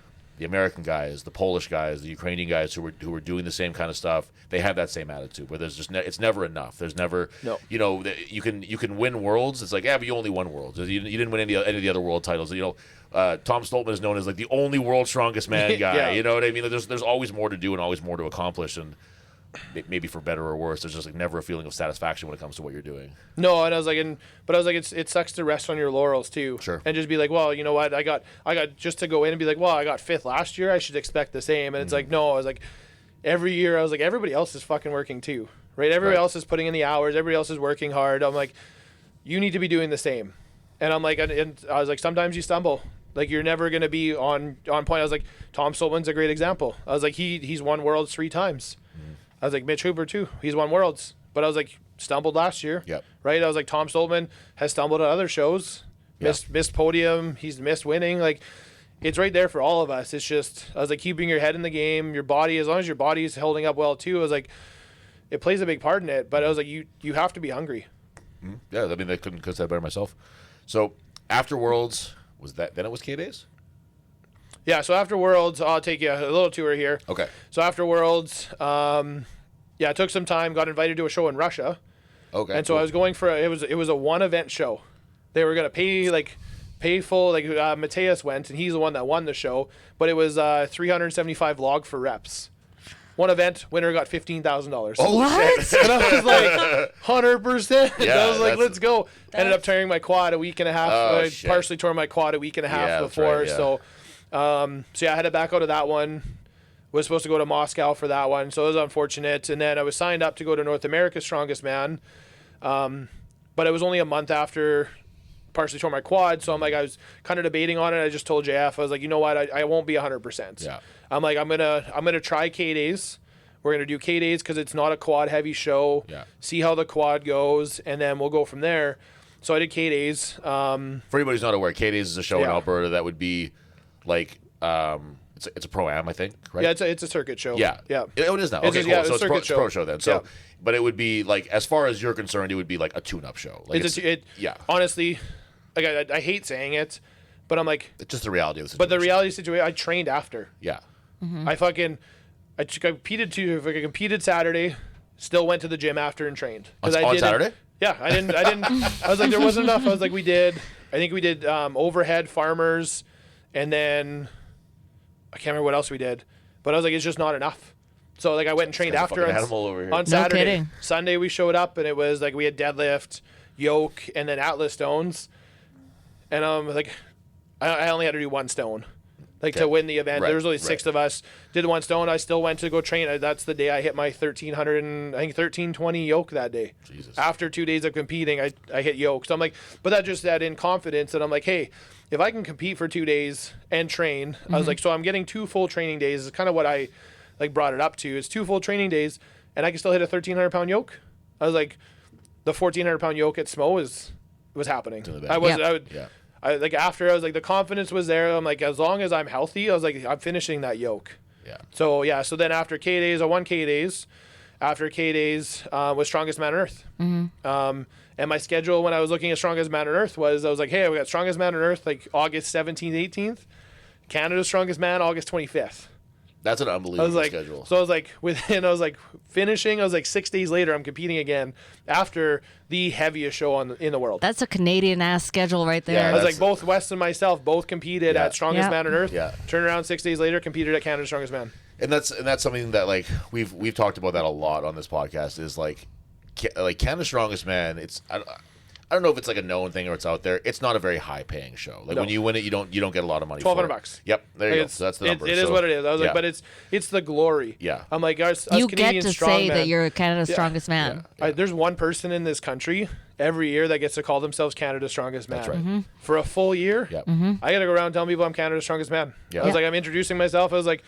American guys, the Polish guys, the Ukrainian guys who are doing the same kind of stuff, they have that same attitude, where there's just it's never enough. There's never, you can win worlds. It's like, but you only won worlds. You didn't win any of the other world titles. Tom Stoltman is known as, like, the only world's strongest man guy. You know what I mean? There's always more to do and always more to accomplish. And maybe for better or worse, there's just like never a feeling of satisfaction when it comes to what you're doing. No, and I was like, it sucks to rest on your laurels too. Sure. And just be like, well, you know what, I got just to go in and be like, well, I got 5th last year, I should expect the same. And it's like, no, I was like, every year I was like, everybody else is fucking working too, right? Everybody else is putting in the hours, everybody else is working hard. I'm like, you need to be doing the same. And I'm like, and I was like, sometimes you stumble. Like, you're never going to be on point. I was like, Tom Stoltman's a great example. I was like, he's won Worlds 3 times. I was like, Mitch Hooper too. He's won Worlds. But I was like, stumbled last year. Yep. Right? I was like, Tom Stoltman has stumbled at other shows. Missed podium. He's missed winning. Like, it's right there for all of us. It's just, I was like, keeping your head in the game, your body, as long as your body is holding up well too, I was like, it plays a big part in it. But I was like, you have to be hungry. Yeah, I mean, I couldn't say that better myself. So after Worlds, then it was K-Days? Yeah, so after Worlds, I'll take you a little tour here. Okay. So after Worlds, it took some time, got invited to a show in Russia. Okay. And so I was going for, it was a one event show. They were going to pay full, Mateus went, and he's the one that won the show, but it was 375 log for reps. One event, winner got $15,000. Oh, What? shit. And I was like, 100%. Yeah, I was like, let's go. Ended up tearing my quad a week and a half. I shit. partially tore my quad a week and a half that's before. right, yeah. So I had to back out of that one. Was supposed to go to Moscow for that one. So it was unfortunate. And then I was signed up to go to North America's Strongest Man. But it was only a month after partially tore my quad. So I'm like, I was kind of debating on it. I just told JF, I was like, you know what? I won't be 100%. Yeah. I'm like, I'm gonna try K-Days. We're gonna do K-Days because it's not a quad heavy show. Yeah. See how the quad goes, and then we'll go from there. So I did K-Days. For anybody who's not aware, K-Days is a show in Alberta that would be like it's a pro-am, I think, right? Yeah, it's a circuit show. Yeah. Yeah. It is now. It's Okay, a- cool. it's So a circuit it's pro show then. So, Yeah. but it would be like, as far as you're concerned, it would be like a tune-up show. Like yeah. Honestly, like I hate saying it, but I'm like, It's just the reality of the situation. but the reality situation, I trained after. Yeah. I competed Saturday, still went to the gym after and trained. On I Saturday? Yeah, I didn't. I was like, there wasn't enough. I was like, I think we did overhead, farmers, and then I can't remember what else we did. But I was like, it's just not enough. So like I went and trained after animal over here. on No Saturday. kidding. Sunday we showed up and it was like we had deadlift, yoke, and then Atlas stones. And like I only had to do one stone. To win the event. Right, There was only 6 of us. Did one stone. I still went to go train. That's the day I hit my 1320 yoke that day. Jesus. After 2 days of competing, I hit yoke. So I'm like, but that just that in confidence that I'm like, hey, if I can compete for 2 days and train, I was like, so I'm getting 2 full training days is kind of what I brought it up to. It's 2 full training days and I can still hit a 1,300 pound yoke. I was like, the 1,400 pound yoke at SMO was happening. After I was like, the confidence was there. I'm like, as long as I'm healthy, I was like, I'm finishing that yoke. Yeah. So then after K-Days, I won K-Days. After K-Days was Strongest Man on Earth. And my schedule when I was looking at Strongest Man on Earth I was like, hey, we got Strongest Man on Earth like August 17th, 18th. Canada's Strongest Man August 25th. That's an unbelievable schedule. So I was like finishing, I was like 6 days later, I'm competing again after the heaviest show in the world. That's a Canadian ass schedule right there. Yeah, I was like, both Wes and myself both competed at Strongest Yeah. Man on Earth. Yeah. Turned around 6 days later, competed at Canada's Strongest Man. And that's something that like we've talked about that a lot on this like Canada's Strongest Man. It's I don't know if it's like a known thing or it's out there. It's not a very high paying show. Like when you win it, you don't get a lot of money. $1,200. Yep, there you go. So that's the number. It is what it is. I was like, but it's the glory. Yeah. I'm like, us you Canadian get to strong say men, that you're Canada's strongest man. there's one person in this country every year that gets to call themselves Canada's Strongest Man. That's right. For a full year. Yep. I got to go around telling people I'm Canada's Strongest Man. Yeah. I was like, I'm introducing myself. I was like,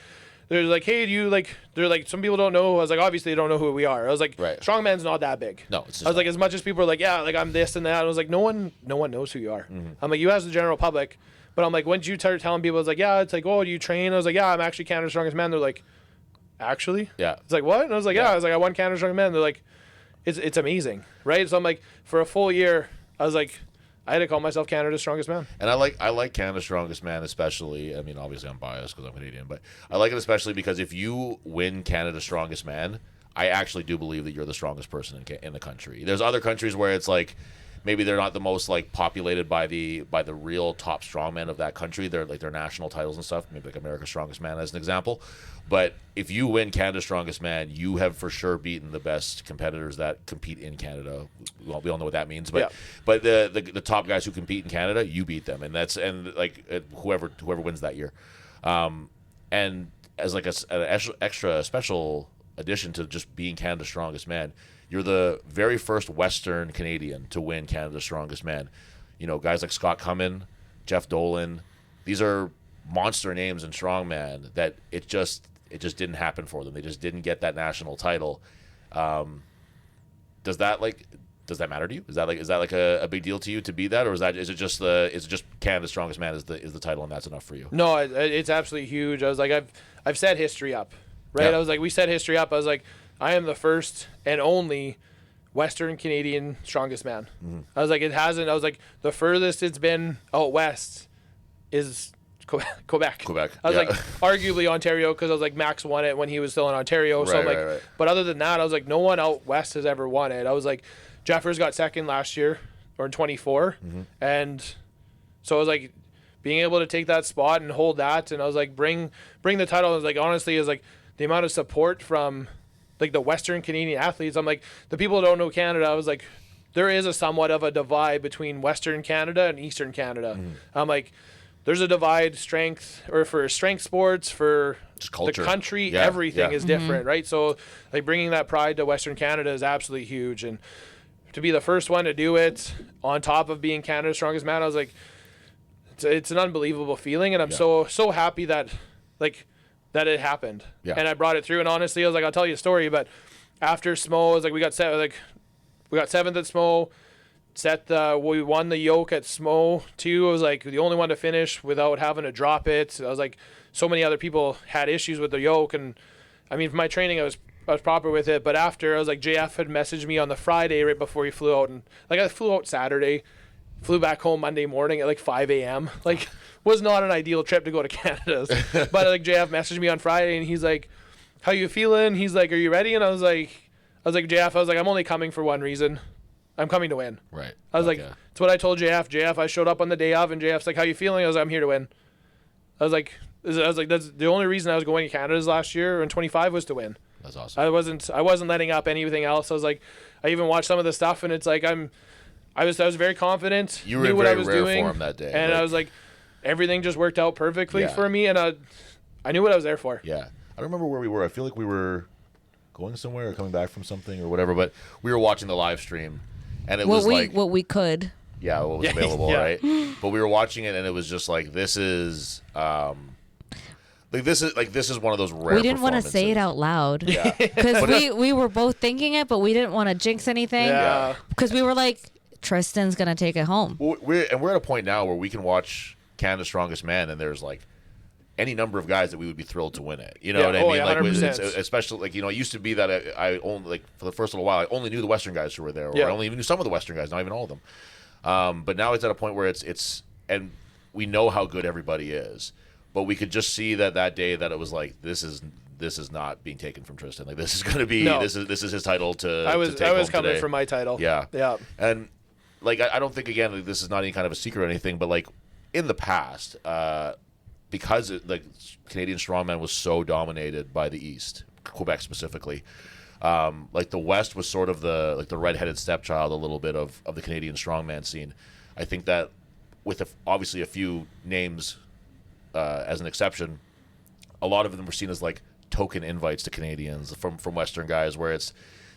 they're like, hey, do you like? They're like, some people don't know. I was like, obviously they don't know who we are. I was like, Right. Strongman's not that big. No, it's just I was like, as much as people are like, yeah, like I'm this and that. I was like, no one knows who you are. I'm like, you as the general public. But I'm like, once you start telling people, I was like, yeah, it's like, oh, do you train? I was like, yeah, I'm actually Canada's Strongest Man. They're like, actually? Yeah. It's like, what? And I was like, yeah. I was like, I won Canada's Strongest Man. They're like, it's amazing, right? So I'm like, for a full year, I was like, I had to call myself Canada's Strongest Man. And I like Canada's Strongest Man especially. I mean, obviously I'm biased because I'm Canadian, but I like it especially because if you win Canada's Strongest Man, I actually do believe that you're the strongest person in the country. There's other countries where it's like maybe they're not the most like populated by the real top strongmen of that country. They're like their national titles and stuff. Maybe like America's Strongest Man as an example. But if you win Canada's Strongest Man, you have for sure beaten the best competitors that compete in Canada. We all know what that means. But but the top guys who compete in Canada, you beat them, and whoever wins that year. And as like an extra special addition to just being Canada's Strongest Man, you're the very first Western Canadian to win Canada's Strongest Man. You know, guys like Scott Cummin, Jeff Dolan, these are monster names in strongman that it just didn't happen for them. They just didn't get that national title. Does that matter to you? Is that like a big deal to you to be that, or is it just Canada's Strongest Man is the title and that's enough for you? No, it's absolutely huge. I was like, I've set history up, right? Yeah. I was like, we set history up. I was like, I am the first and only Western Canadian Strongest Man. Mm-hmm. I was like, the furthest it's been out west is Quebec. I was like, arguably Ontario, because I was like, Max won it when he was still in Ontario. So I'm like, right. But other than that, I was like, no one out west has ever won it. I was like, Jeffers got second last year, or in 24. Mm-hmm. And so I was like, being able to take that spot and hold that, and I was like, bring the title. I was like, honestly, is like the amount of support from like the Western Canadian athletes. I'm like, the people who don't know Canada, I was like, there is a somewhat of a divide between Western Canada and Eastern Canada. Mm-hmm. I'm like, there's a divide for strength sports, for just culture. The country, everything is different, mm-hmm. right? So like bringing that pride to Western Canada is absolutely huge. And to be the first one to do it on top of being Canada's Strongest Man, I was like, it's an unbelievable feeling. And I'm so happy that it happened. Yeah. And I brought it through. And honestly, I was like, I'll tell you a story, but after Smo, I was like, we got 7th at Smo. We won the yoke at Smo too. I was like the only one to finish without having to drop it. I was like, so many other people had issues with the yoke, and I mean, for my training, I was proper with it. But after, I was like, JF had messaged me on the Friday right before he flew out, and like I flew out Saturday, flew back home Monday morning at like 5 a.m. Like, was not an ideal trip to go to Canada. But like JF messaged me on Friday, and he's like, "How you feeling?" He's like, "Are you ready?" And I was like, JF, I'm only coming for one reason. I'm coming to win. Right. I was like, it's what I told JF. JF, I showed up on the day of, and JF's like, "How you feeling?" I was like, "I'm here to win." I was like, that's the only reason I was going to Canada's last year in 25 was to win. That's awesome. I wasn't letting up anything else. I was like, I even watched some of the stuff, and it's like I was very confident. You were in very rare form that day, and I was like, everything just worked out perfectly for me, and I knew what I was there for. Yeah, I don't remember where we were. I feel like we were going somewhere or coming back from something or whatever, but we were watching the live stream. And it was like what we could. Yeah, what was available, right? But we were watching it, and it was just like this is one of those rare. We didn't want to say it out loud, because we were both thinking it, but we didn't want to jinx anything. Yeah, because we were like, Tristan's gonna take it home. Well, we're at a point now where we can watch Canada's Strongest Man, and there's like any number of guys that we would be thrilled to win it. You know what I mean? Yeah, like, especially like, you know, it used to be that I only, like, for the first little while, I only knew the Western guys who were there, or I only even knew some of the Western guys, not even all of them. But now it's at a point where it's and we know how good everybody is, but we could just see that day that it was like, this is not being taken from Tristan. Like, this is going to be this is his title to. I was coming today. for my title. Yeah. And like, I don't think, again, like, this is not any kind of a secret or anything, but like in the past, because like Canadian strongman was so dominated by the East, Quebec specifically, like the West was sort of the redheaded stepchild a little bit of the Canadian strongman scene. I think that with obviously a few names as an exception, a lot of them were seen as like token invites to Canadians from Western guys, where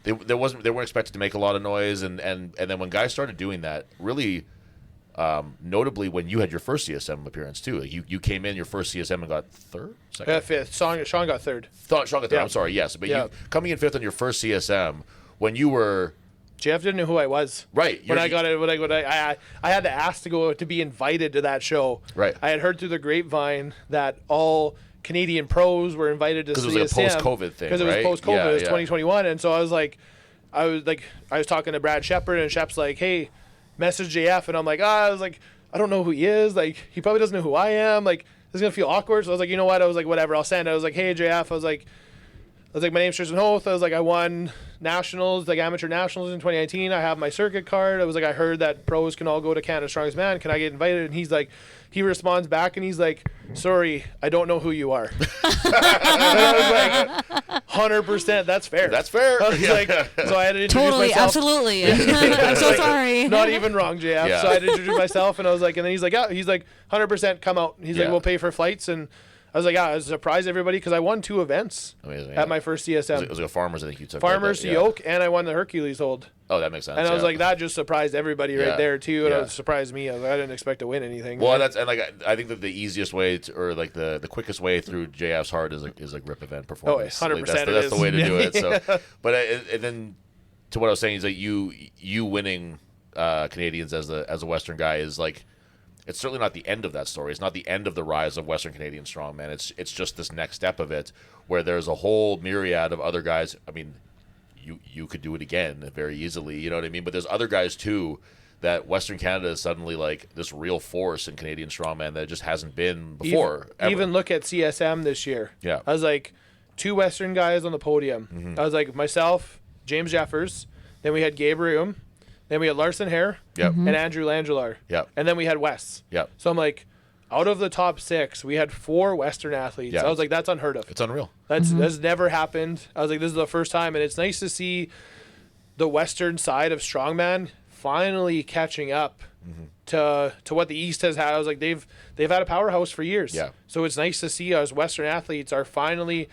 they weren't expected to make a lot of noise, and then when guys started doing that, really. Notably, when you had your first CSM appearance too, you came in your first CSM and got third, second? Yeah, fifth. Sean got third. Sean got third. Yeah. I'm sorry. Yes, but you coming in fifth on your first CSM when you were. Jeff didn't know who I was. Right. When I got it, I had to ask to be invited to that show. Right. I had heard through the grapevine that all Canadian pros were invited to CSM. Because it was like a post-COVID thing. Because it was post-COVID. It was 2021, and so I was talking to Brad Shepard, and Shep's like, "Hey, message JF," and I'm like, I don't know who he is. Like, he probably doesn't know who I am. Like, this is gonna feel awkward. So I was like, you know what? I was like, whatever, I'll send it. I was like, hey JF, I was like, was like, my name's Tristain Hoath. I was like, I won nationals, like amateur nationals in 2019. I have my circuit card. I was like, I heard that pros can all go to Canada's Strongest Man. Can I get invited? And he's like, he responds back and he's like, sorry, I don't know who you are. And I was like, 100%, that's fair. That's fair. I was like, so I had to introduce Totally, myself. absolutely. I'm so sorry. Not even wrong, JF. Yeah. So I had to introduce myself, and I was like, and then he's like, yeah, he's like, 100% come out. He's like, we'll pay for flights, and I was like, yeah, I was surprised everybody because I won 2 events at my first CSM. It was like a Farmers, I think you took. Farmers to Yoke, and I won the Hercules hold. Oh, that makes sense. And I was like, that just surprised everybody right there too, and it surprised me. I didn't expect to win anything. Well, that's and like I think that the easiest way to, or like the quickest way through JF's heart is like rip event performance. 100%. Like that's the way to do it. So, but and then to what I was saying is that you winning Canadians as a Western guy is like. It's certainly not the end of that story. It's not the end of the rise of Western Canadian strongman. It's just this next step of it, where there's a whole myriad of other guys. I mean, you could do it again very easily. You know what I mean? But there's other guys too that Western Canada is suddenly like this real force in Canadian strongman that it just hasn't been before. Even look at CSM this year. Yeah, I was like 2 Western guys on the podium. Mm-hmm. I was like myself, James Jeffers, then we had Gabriel. Then we had Larson Hare and Andrew Langelar. Yep. And then we had Wes. Yep. So I'm like, out of the top 6, we had 4 Western athletes. Yeah. I was like, that's unheard of. it's unreal. That's never happened. I was like, this is the first time. And it's nice to see the Western side of strongman finally catching up to what the East has had. I was like, they've had a powerhouse for years. Yeah. So it's nice to see us Western athletes are finally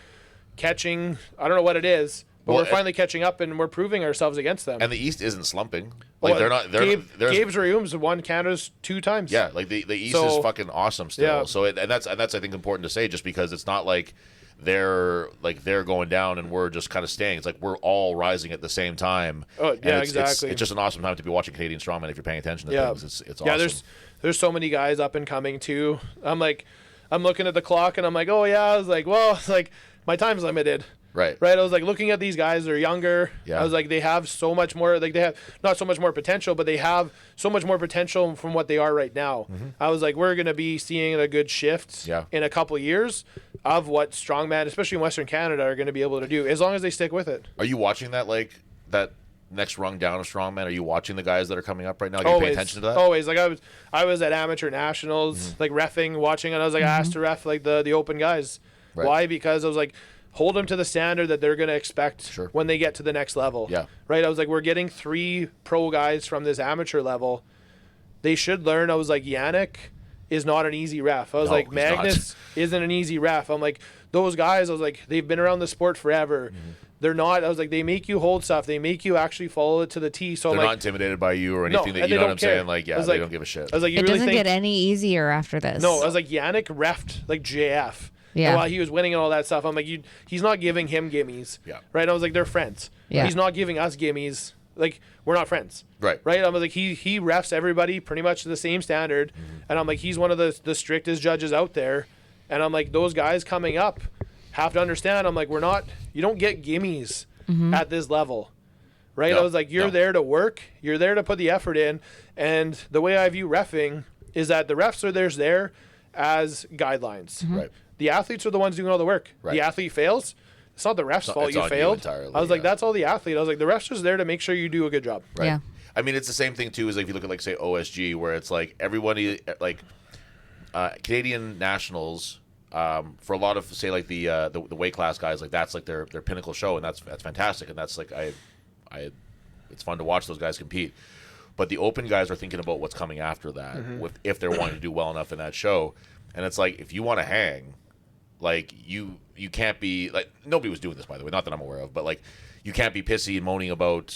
catching, I don't know what it is, but we're finally catching up and we're proving ourselves against them. And the East isn't slumping. Like they're not. Gabe's Reaume's won Canada's 2 times. Yeah, like the East is fucking awesome still. Yeah. So and that's I think important to say, just because it's not like they're going down and we're just kind of staying. It's like we're all rising at the same time. Oh yeah, exactly. It's just an awesome time to be watching Canadian strongman if you're paying attention to things. It's awesome. Yeah, there's so many guys up and coming too. I'm looking at the clock and I'm like, oh yeah. I was like, well, it's like my time's limited. Right. I was like looking at these guys, they're younger. Yeah. I was like, they have so much more, like they have not so much more potential, but they have so much more potential from what they are right now. I was like, we're going to be seeing a good shift in a couple of years of what strongman, especially in Western Canada, are going to be able to do as long as they stick with it. Are you watching that, like that next rung down of strongman? Are you watching the guys that are coming up right now? Are you paying attention to that? Always. Like I was at amateur nationals, like reffing, watching, and I was like, I asked to ref like the open guys. Right. Why? Because I was like, hold them to the standard that they're going to expect when they get to the next level. Yeah. Right? I was like, we're getting 3 pro guys from this amateur level. They should learn. I was like, Yannick is not an easy ref. I was like, Magnus isn't an easy ref. I'm like, those guys, I was like, they've been around the sport forever. They're not, I was like, they make you hold stuff. They make you actually follow it to the T. So they're I'm not like, intimidated by you or anything that you know what I'm saying? Like, yeah, they don't give a shit. I was like, you it really doesn't think, get any easier after this. No, I was like, Yannick refed like JF. Yeah. And while he was winning and all that stuff, I'm like, he's not giving him gimmies. Yeah. Right? I was like, they're friends. Yeah. He's not giving us gimmies. Like, we're not friends. Right. Right? I was like, he refs everybody pretty much to the same standard. And I'm like, he's one of the strictest judges out there. And I'm like, those guys coming up have to understand. I'm like, you don't get gimmies at this level. Right? No, I was like, you're there to work. You're there to put the effort in. And the way I view reffing is that the refs are there as guidelines. Right. The athletes are the ones doing all the work. Right. The athlete fails. It's not the ref's fault you failed. Entirely, I was like, that's all the athlete. I was like, the ref's just there to make sure you do a good job. Right. Yeah. I mean, it's the same thing too as like if you look at like say OSG, where it's like everybody like Canadian nationals for a lot of say like the weight class guys, like that's like their pinnacle show, and that's fantastic, and that's like it's fun to watch those guys compete. But the open guys are thinking about what's coming after that, if they're wanting to do well enough in that show, and it's like if you want to hang. Like you can't be like nobody was doing this, by the way, not that I'm aware of, but like you can't be pissy and moaning about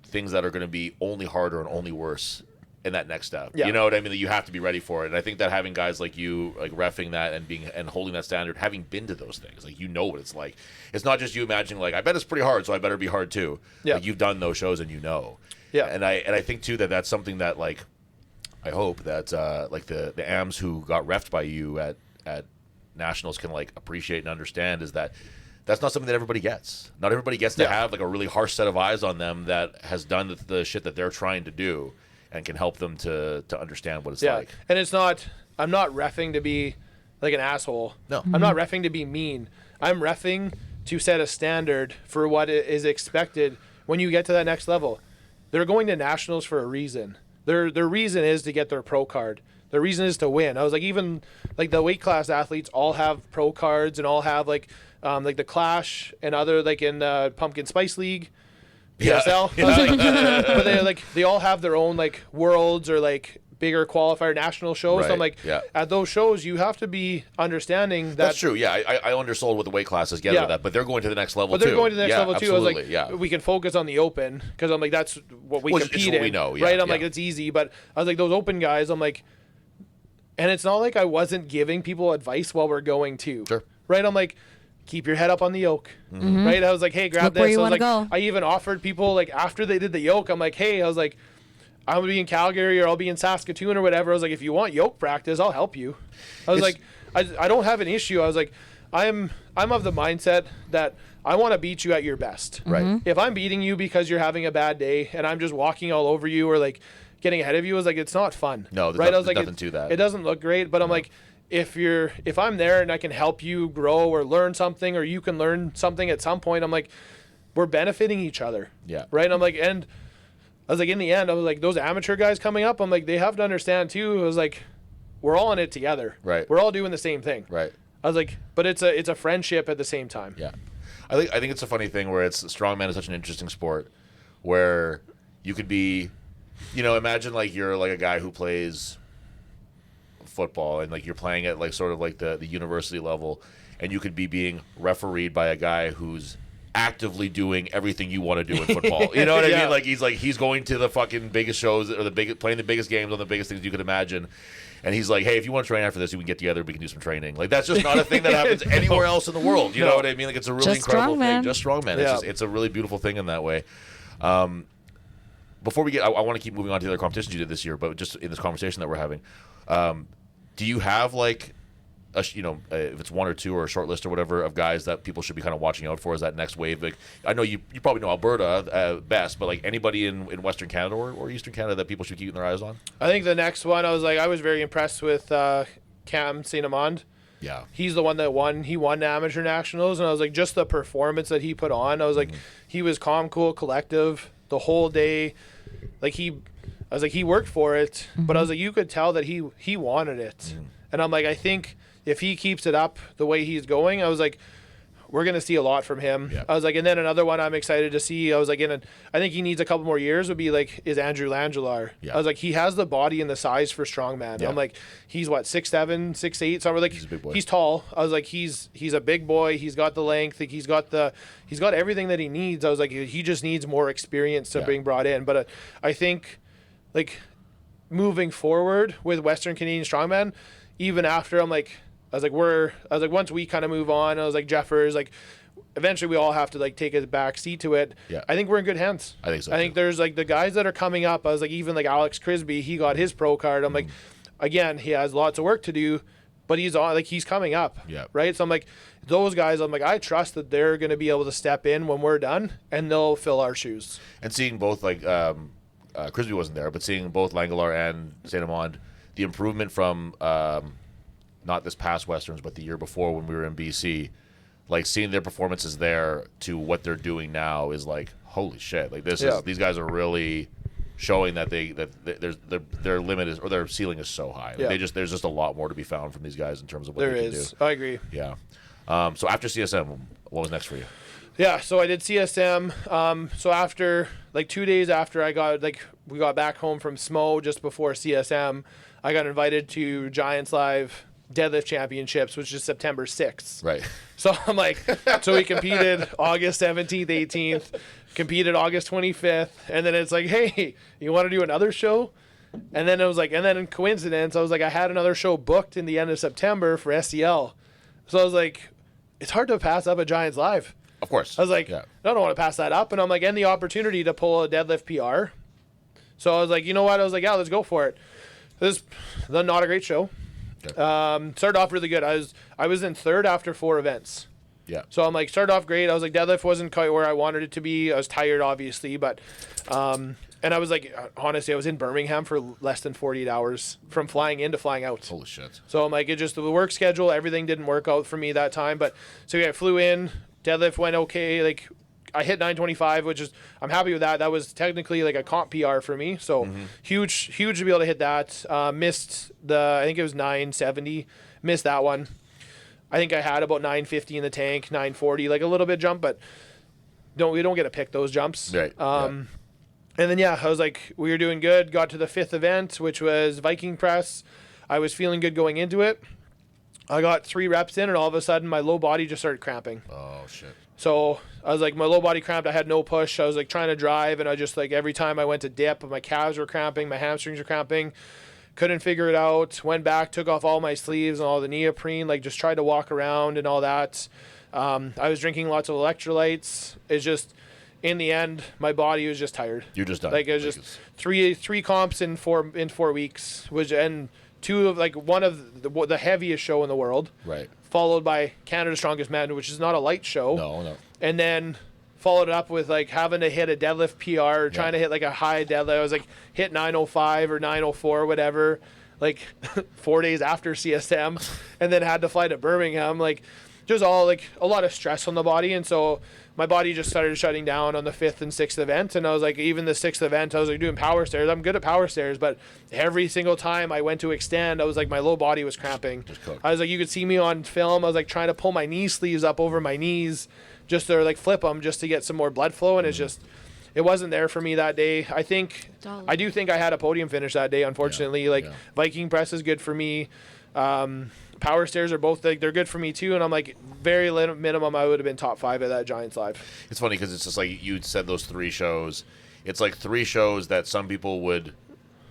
things that are going to be only harder and only worse in that next step. Yeah. You know what I mean? That you have to be ready for it. And I think that having guys like you like reffing that and holding that standard, having been to those things, like you know what it's like. It's not just you imagining like I bet it's pretty hard, so I better be hard too. Yeah. Like you've done those shows and you know. Yeah. And I think too that's something that like I hope that like the AMs who got reffed by you at nationals can like appreciate and understand is that that's not something that everybody gets. Not everybody gets to have like a really harsh set of eyes on them that has done the shit that they're trying to do and can help them to understand what it's like. And it's not, I'm not reffing to be like an asshole. No. I'm not reffing to be mean. I'm reffing to set a standard for what is expected when you get to that next level. They're going to nationals for a reason. Their reason is to get their pro card. The reason is to win. I was like, even like the weight class athletes all have pro cards and all have like the Clash and other like in Pumpkin Spice League, PSL. Yeah. I was like, but they all have their own like worlds or like bigger qualifier national shows. Right. So I'm like, at those shows, you have to be understanding that. That's true. Yeah, I undersold what the weight classes get out of that, but they're going to the next level too. But they're going to the next level too. I was like, yeah. we can focus on the open because I'm like, that's what we compete in. We know, right? I'm like, it's easy. But I was like, those open guys, I'm like, and it's not like I wasn't giving people advice while we're going too. Sure. Right? I'm like, keep your head up on the yoke. Mm-hmm. Right? I was like, hey, grab Look this. where you I was like, go. I even offered people like after they did the yoke, I'm like, hey, I was like, I'm gonna be in Calgary or I'll be in Saskatoon or whatever. I was like, if you want yoke practice, I'll help you. I was like, I don't have an issue. I was like, I'm of the mindset that I want to beat you at your best. Right. If I'm beating you because you're having a bad day and I'm just walking all over you or like getting ahead of you, I was like, it's not fun. No, right? I was there's like, nothing to that. It doesn't look great, but I'm like, if I'm there and I can help you grow or learn something or you can learn something at some point, I'm like, we're benefiting each other. Yeah. Right. And I'm like, and I was like, in the end, I was like, those amateur guys coming up, I'm like, they have to understand too. I was like, we're all in it together. Right. We're all doing the same thing. Right. I was like, but it's a friendship at the same time. Yeah. I think it's a funny thing where strongman is such an interesting sport where you could be, imagine like you're like a guy who plays football and like you're playing at like sort of like the university level and you could be being refereed by a guy who's actively doing everything you want to do in football. You know what I mean? Like he's going to the fucking biggest shows or playing the biggest games on the biggest things you could imagine. And he's like, hey, if you want to train after this, we can get together, we can do some training. Like that's just not a thing that happens anywhere else in the world. You know what I mean? Like it's a really just incredible strongman. thing. Just strongman. Yeah. It's a really beautiful thing in that way. Before we get, I want to keep moving on to the other competitions you did this year, but just in this conversation that we're having, do you have like if it's one or two or a short list or whatever of guys that people should be kind of watching out for as that next wave? Like, I know you probably know Alberta best, but like anybody in Western Canada or Eastern Canada that people should keep their eyes on? I think the next one, I was very impressed with Cam St. Amand. Yeah. He's the one that won. He won the amateur nationals, and I was like, just the performance that he put on. I was like, he was calm, cool, collective the whole day. Like I was like, he worked for it, but I was like, you could tell that he wanted it. And I'm like, I think if he keeps it up the way he's going, I was like, we're going to see a lot from him. Yeah. I was like, and then another one I'm excited to see, I was like, I think he needs a couple more years, would be like, is Andrew Langelar. Yeah. I was like, he has the body and the size for strongman. Yeah. I'm like, he's what, 6'7", 6'8", somewhere like, he's a big boy. He's tall. I was like, he's a big boy. He's got the length. Like, he's got everything that he needs. I was like, he just needs more experience to bring brought in. But I think like moving forward with Western Canadian strongman, even after I was like, once we kind of move on, I was like, Jeffers, like, eventually we all have to like take a back seat to it. Yeah. I think we're in good hands. I think so. I think there's like the guys that are coming up. I was like, even like Alex Crisby, he got his pro card. I'm like, again, he has lots of work to do, but he's coming up. Yeah. Right. So I'm like, those guys, I'm like, I trust that they're going to be able to step in when we're done and they'll fill our shoes. And seeing both like Crisby wasn't there, but seeing both Langelar and St. Amand, the improvement from not this past Westerns, but the year before when we were in BC, like seeing their performances there to what they're doing now is like, holy shit! Like these guys are really showing that their limit is, or their ceiling is so high. Like there's just a lot more to be found from these guys in terms of what they can do. I agree. Yeah. So after CSM, what was next for you? Yeah, so I did CSM. So after 2 days after we got back home from SMO just before CSM, I got invited to Giants Live Deadlift Championships, which is September 6th. Right. So I'm like, so we competed August 17th, 18th, competed August 25th, and then it's like, hey, you want to do another show? And then it was like, and then in coincidence, I was like, I had another show booked in the end of September for SCL. So I was like, it's hard to pass up a Giants Live. Of course. I was like, I don't want to pass that up. And I'm like, and the opportunity to pull a deadlift PR. So I was like, you know what? I was like, yeah, let's go for it. This is not a great show. Okay. Started off really good. I was in third after 4 events. Yeah. So I'm like, started off great. I was like, deadlift wasn't quite where I wanted it to be. I was tired, obviously, but and I was like, honestly, I was in Birmingham for less than 48 hours from flying in to flying out. Holy shit. So I'm like, the work schedule, everything didn't work out for me that time. But so yeah, I flew in, Deadlift went okay. Like I hit 925, which is I'm happy with that. That was technically like a comp PR for me. So huge to be able to hit that. Missed I think it was 970. Missed that one. I think I had about 950 in the tank, 940, like a little bit jump, but we don't get to pick those jumps. Right. And then I was like, we were doing good. Got to the 5th event, which was Viking press. I was feeling good going into it. I got 3 reps in, and all of a sudden my low body just started cramping. Oh shit. So I was like, my low body cramped. I had no push. I was like trying to drive, and I just like every time I went to dip, my calves were cramping, my hamstrings were cramping. Couldn't figure it out. Went back, took off all my sleeves and all the neoprene, like just tried to walk around and all that. I was drinking lots of electrolytes. It's just, in the end, my body was just tired. You're just done. Like it was just three comps in 4 weeks, and 2 of like one of the heaviest show in the world. Right. Followed by Canada's Strongest Man, which is not a light show. No. And then followed it up with like having to hit a deadlift PR, trying to hit like a high deadlift. I was like hit 905 or 904, whatever, like 4 days after CSM, and then had to fly to Birmingham. Like just all like a lot of stress on the body. And so my body just started shutting down on the 5th and 6th event. And I was like, even the 6th event, I was like doing power stairs. I'm good at power stairs, but every single time I went to extend, I was like, my low body was cramping. I was like, you could see me on film. I was like trying to pull my knee sleeves up over my knees just to like flip them just to get some more blood flow. And it's just, it wasn't there for me that day. I do think I had a podium finish that day, unfortunately. Viking press is good for me. Power stairs are both, like, they're good for me too. And I'm like, very minimum, I would have been top 5 at that Giants Live. It's funny because it's just like you said, those 3 shows. It's like 3 shows that some people would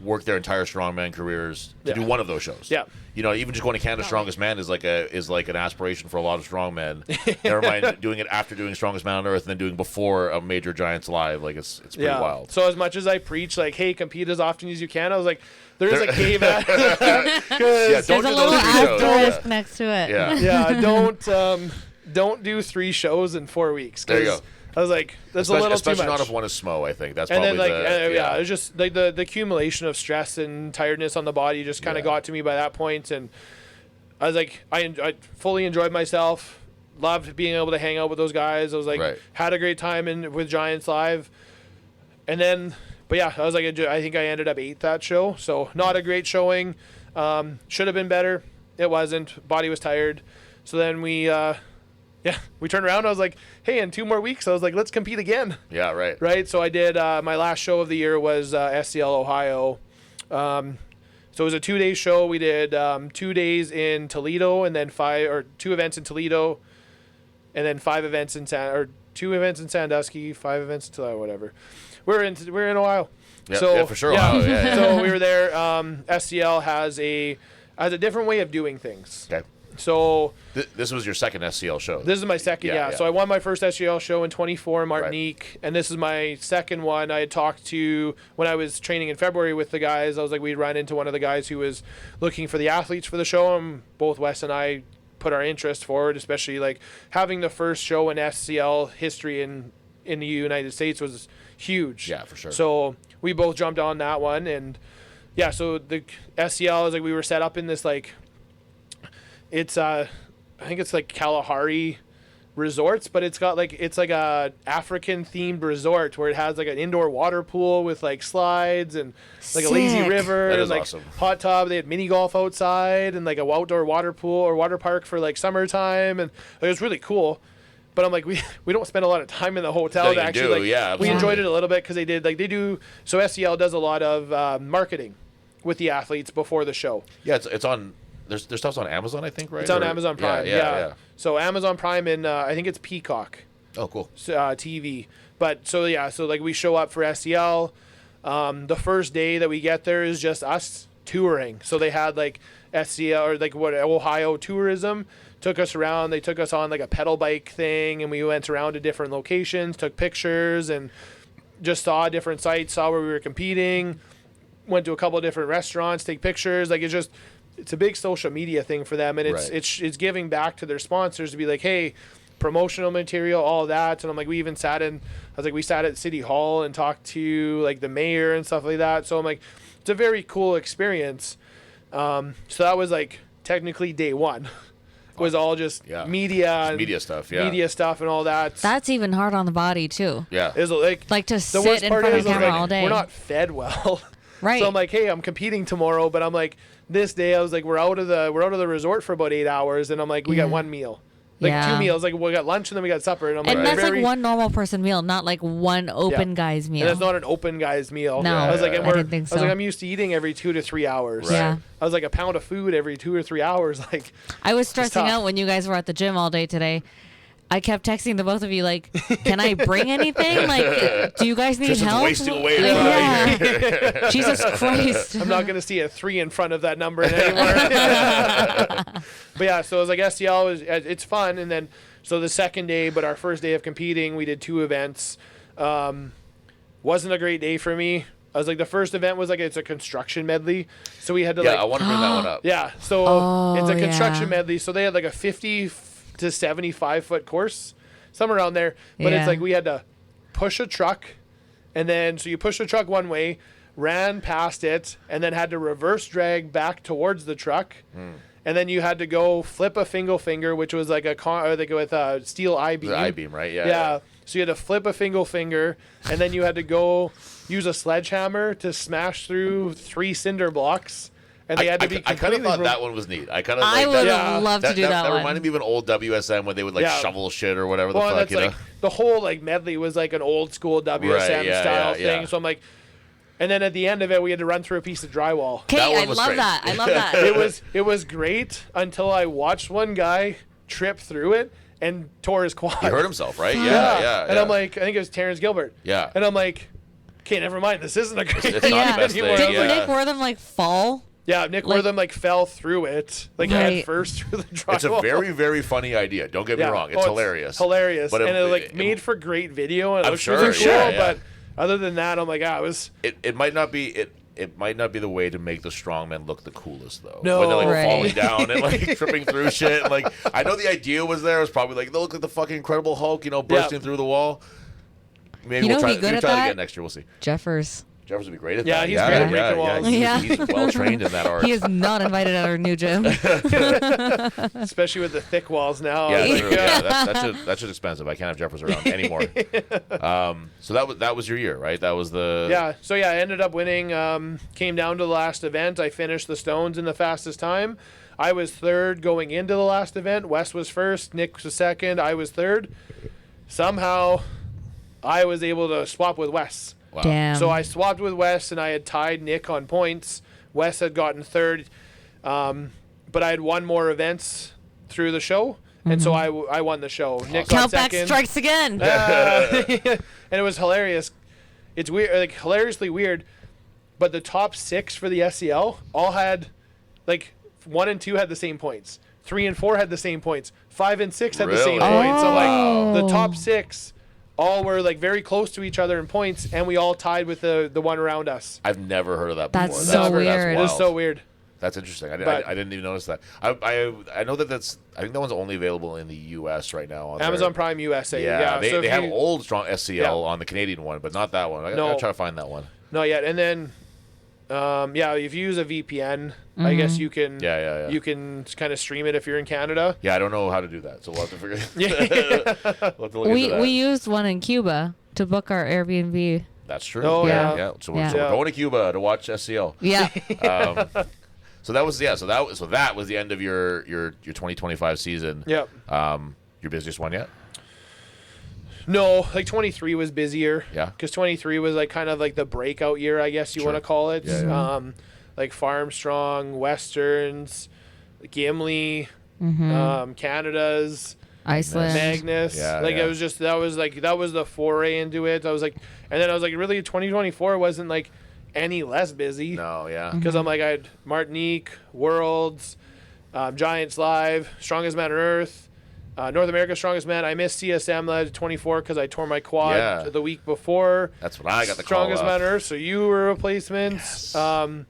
work their entire strongman careers to do one of those shows. Yeah. You know, even just going to Canada's Strongest Man is like an aspiration for a lot of strongmen. Never mind doing it after doing Strongest Man on Earth and then doing before a major Giants Live. Like it's pretty wild. So as much as I preach like, hey, compete as often as you can, I was like, there's a caveat. Don't There's a little asterisk next to it. Don't do 3 shows in 4 weeks. There you go. I was like, that's a little too much. Especially not if one is SMO, I think. That's and probably then it was just like the accumulation of stress and tiredness on the body just kind of got to me by that point. And I was like, I fully enjoyed myself. Loved being able to hang out with those guys. I was like, had a great time with Giants Live. And then, I was like, I think I ended up 8th that show. So not a great showing. Should have been better. It wasn't. Body was tired. So then we turned around. I was like, hey, in 2 more weeks, I was like, let's compete again. Yeah, right. Right. So I did, my last show of the year was SCL Ohio. So it was a 2-day show. We did 2 days in Toledo and then 2 events in Toledo and then 5 events in 2 events in Sandusky, 5 events in Toledo, whatever. We're in Ohio. Yeah, for sure. Ohio, yeah. So we were there. SCL has a different way of doing things. Okay. So this was your second SCL show. This is my second, So I won my first SCL show in 24 in Martinique, and this is my second one. I had talked to, when I was training in February with the guys, I was like, we'd run into one of the guys who was looking for the athletes for the show, and both Wes and I put our interest forward, especially like having the first show in SCL history in the United States was huge. Yeah, for sure. So we both jumped on that one, and so the SCL is like, we were set up in this like, it's I think it's like Kalahari resorts, but it's like a African themed resort where it has like an indoor water pool with like slides and like a lazy river and like awesome. Hot tub. They had mini golf outside and like a outdoor water pool or water park for like summertime, and it was really cool. But I'm like, we don't spend a lot of time in the hotel to actually we enjoyed it a little bit because they do. So SCL does a lot of marketing with the athletes before the show. Yeah, it's on. There's stuff's on Amazon, I think, right? It's on Amazon Prime. Yeah. So Amazon Prime and I think it's Peacock. Oh, cool. TV. But so like we show up for SCL. The first day that we get there is just us touring. So they had like SCL or like Ohio Tourism took us around. They took us on like a pedal bike thing, and we went around to different locations, took pictures, and just saw different sites, saw where we were competing. Went to a couple of different restaurants, take pictures. Like it's a big social media thing for them, and it's giving back to their sponsors to be like, hey, promotional material, all that. And I'm like, we sat at City Hall and talked to like the mayor and stuff like that. So I'm like, it's a very cool experience. So that was like technically day 1. was all just media and media stuff, media stuff and all that. That's even hard on the body too. Yeah, it was like to sit in front of the camera all day. We're not fed well, right? So I'm like, hey, I'm competing tomorrow, but I'm like, this day I was like, we're out of the resort for about 8 hours, and I'm like, we got one meal. Like 2 meals, like we got lunch and then we got supper, and I'm and like, that's like one normal person meal, not like one open guy's meal. And that's not an open guy's meal. No, I was like, I didn't think so. I was like, I'm used to eating every 2 to 3 hours. Right. Yeah, I was like a pound of food every 2 or 3 hours. Like, I was stressing out when you guys were at the gym all day today. I kept texting the both of you like, "Can I bring anything? Like, do you guys need help?" Wasting away. Yeah. Jesus Christ! I'm not gonna see a 3 in front of that number anymore. But yeah, so it was like SCL it's fun, and then so the second day, but our first day of competing, we did 2 events. Wasn't a great day for me. I was like, the first event was like, it's a construction medley, so we had to I want to bring that one up. Yeah, so it's a construction medley, so they had like a 50 to 75 foot course, somewhere around there. But it's like we had to push a truck, and then so you push the truck one way, ran past it, and then had to reverse drag back towards the truck, and then you had to go flip a finger, which was like with a steel I-beam. The I-beam, right? Yeah. Yeah. So you had to flip a finger, and then you had to go use a sledgehammer to smash through 3 cinder blocks. And they had to be I kind of thought that one was neat. I kind of I would have loved to do that one. That reminded me of an old WSM when they would shovel shit or whatever the fuck. That's like the whole like medley was like an old school WSM style thing. So I'm like, and then at the end of it, we had to run through a piece of drywall. Okay, I love that. I love that. It was great until I watched one guy trip through it and tore his quad. He hurt himself, right? Yeah. And I'm like, I think it was Terrence Gilbert. Yeah. And I'm like, okay, never mind. This isn't a great It's not the best thing. Did Nick Wortham like fall? Yeah, Nick Wortham like fell through it, like head first through the drywall. It's a very, very funny idea. Don't get me wrong. It's hilarious. It's hilarious. But it like made for great video. And I'm it sure. Really cool, but other than that, I'm like, it was. It might not be It might not be the way to make the strongmen look the coolest, though. No. When they're like falling down and like tripping through shit. And, like, I know the idea was there. It was probably like, they look like the fucking Incredible Hulk, bursting through the wall. Maybe we'll try it again next year. We'll see. Jeffers would be great at that. He's great at breaking walls. He's well trained in that art. He is not invited at our new gym. Especially with the thick walls now. Yeah, true. That's just expensive. I can't have Jeffers around anymore. So that was your year, right? That was the... Yeah. So, I ended up winning. Came down to the last event. I finished the Stones in the fastest time. I was third going into the last event. Wes was first. Nick was second. I was third. Somehow, I was able to swap with Wes. Wow. Damn. So I swapped with Wes, and I had tied Nick on points. Wes had gotten third, but I had won more events through the show, and so I won the show. Nick got Countback second. strikes again. And it was hilarious. It's weird, like hilariously weird, but the top 6 for the SCL all had, like 1 and 2 had the same points. 3 and 4 had the same points. 5 and 6 had the same points. So like the top 6. All were like very close to each other in points, and we all tied with the one around us. I've never heard of that before. That's so weird. It was so weird. That's interesting. I didn't even notice that. I know that's. I think that one's only available in the U.S. right now. On Amazon Prime USA. Yeah, so they have old strong SCL on the Canadian one, but not that one. I gotta try to find that one. Not yet. And then, if you use a VPN, I guess you can. You can kind of stream it if you're in Canada. Yeah, I don't know how to do that, so we'll have to figure. We'll have to look into that. We used one in Cuba to book our Airbnb. That's true. Oh yeah. So we're going to Cuba to watch SCL. Yeah. So that was that was the end of your 2025 season. Yep. Your busiest one yet? No, like 23 was busier. Yeah. Because 23 was like kind of like the breakout year, I guess you want to call it. Yeah. Like Farmstrong, Westerns, Gimli, Canada's, Iceland, Magnus. It was just that was the foray into it. I was like, and then I was like, really, 2024 wasn't like any less busy. No, yeah. Because I'm like, I had Martinique, Worlds, Giants Live, Strongest Man on Earth, North America's Strongest Man. I missed CSM 24 because I tore my quad the week before. That's when I got the Strongest call Man on Earth. So you were replacements. Yes.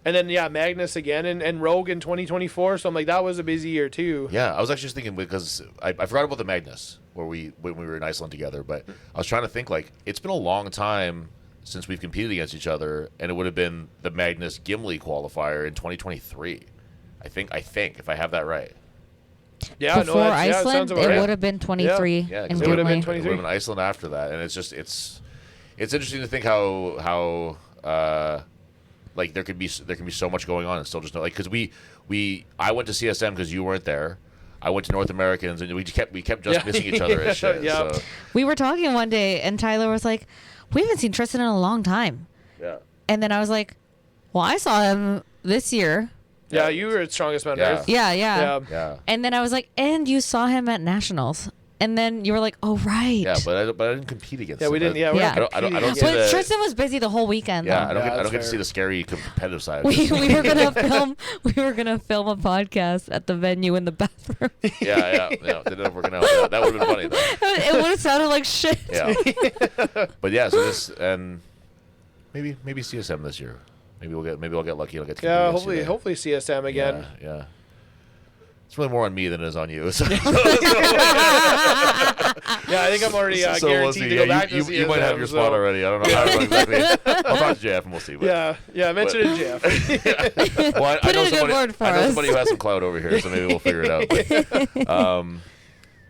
And then Magnus again and Rogue in 2024. So I'm like, that was a busy year too. Yeah, I was actually just thinking because I forgot about the Magnus when we were in Iceland together. But I was trying to think like it's been a long time since we've competed against each other, and it would have been the Magnus Gimli qualifier in 2023. I think if I have that right. Yeah, before Iceland, sounds about it right. would have been 23. Yeah, in because it would have been Gateway. 23. It would have been Iceland after that, and it's interesting to think how like there could be so much going on and still just because I went to CSM because you weren't there. I went to North Americans and we kept just missing each other as shit. Yeah. So. We were talking one day, and Tyler was like, "We haven't seen Tristan in a long time." Yeah. And then I was like, "Well, I saw him this year." Yeah, you were the strongest man. Yeah. Right? Yeah. Yeah. And then I was like, "And you saw him at Nationals." And then you were like, "Oh, right." Yeah, but I didn't compete against. Yeah, we him. didn't. Yeah, we Yeah. don't I don't compete see But against- the- Tristan was busy the whole weekend. Yeah, though. I don't that's get to see fair. the scary competitive side. We were gonna film. We were gonna film a podcast at the venue in the bathroom. yeah. Didn't end up working out. That would have been funny though. It would have sounded like shit. Yeah. But yeah, so this and maybe CSM this year. Maybe I'll get lucky. I'll get to Yeah, compete against hopefully CSM you again. there. Yeah. It's really more on me than it is on you. So, Yeah, I think I'm already so we'll guaranteed see. to go Yeah, back to you CSM. might have your so- spot already. I don't know how exactly. I'll talk to JF and we'll see. But, Yeah, mention it, Jeff. Well, I Put know in a good somebody. word for I know us. somebody who has some clout over here, so maybe we'll figure it out.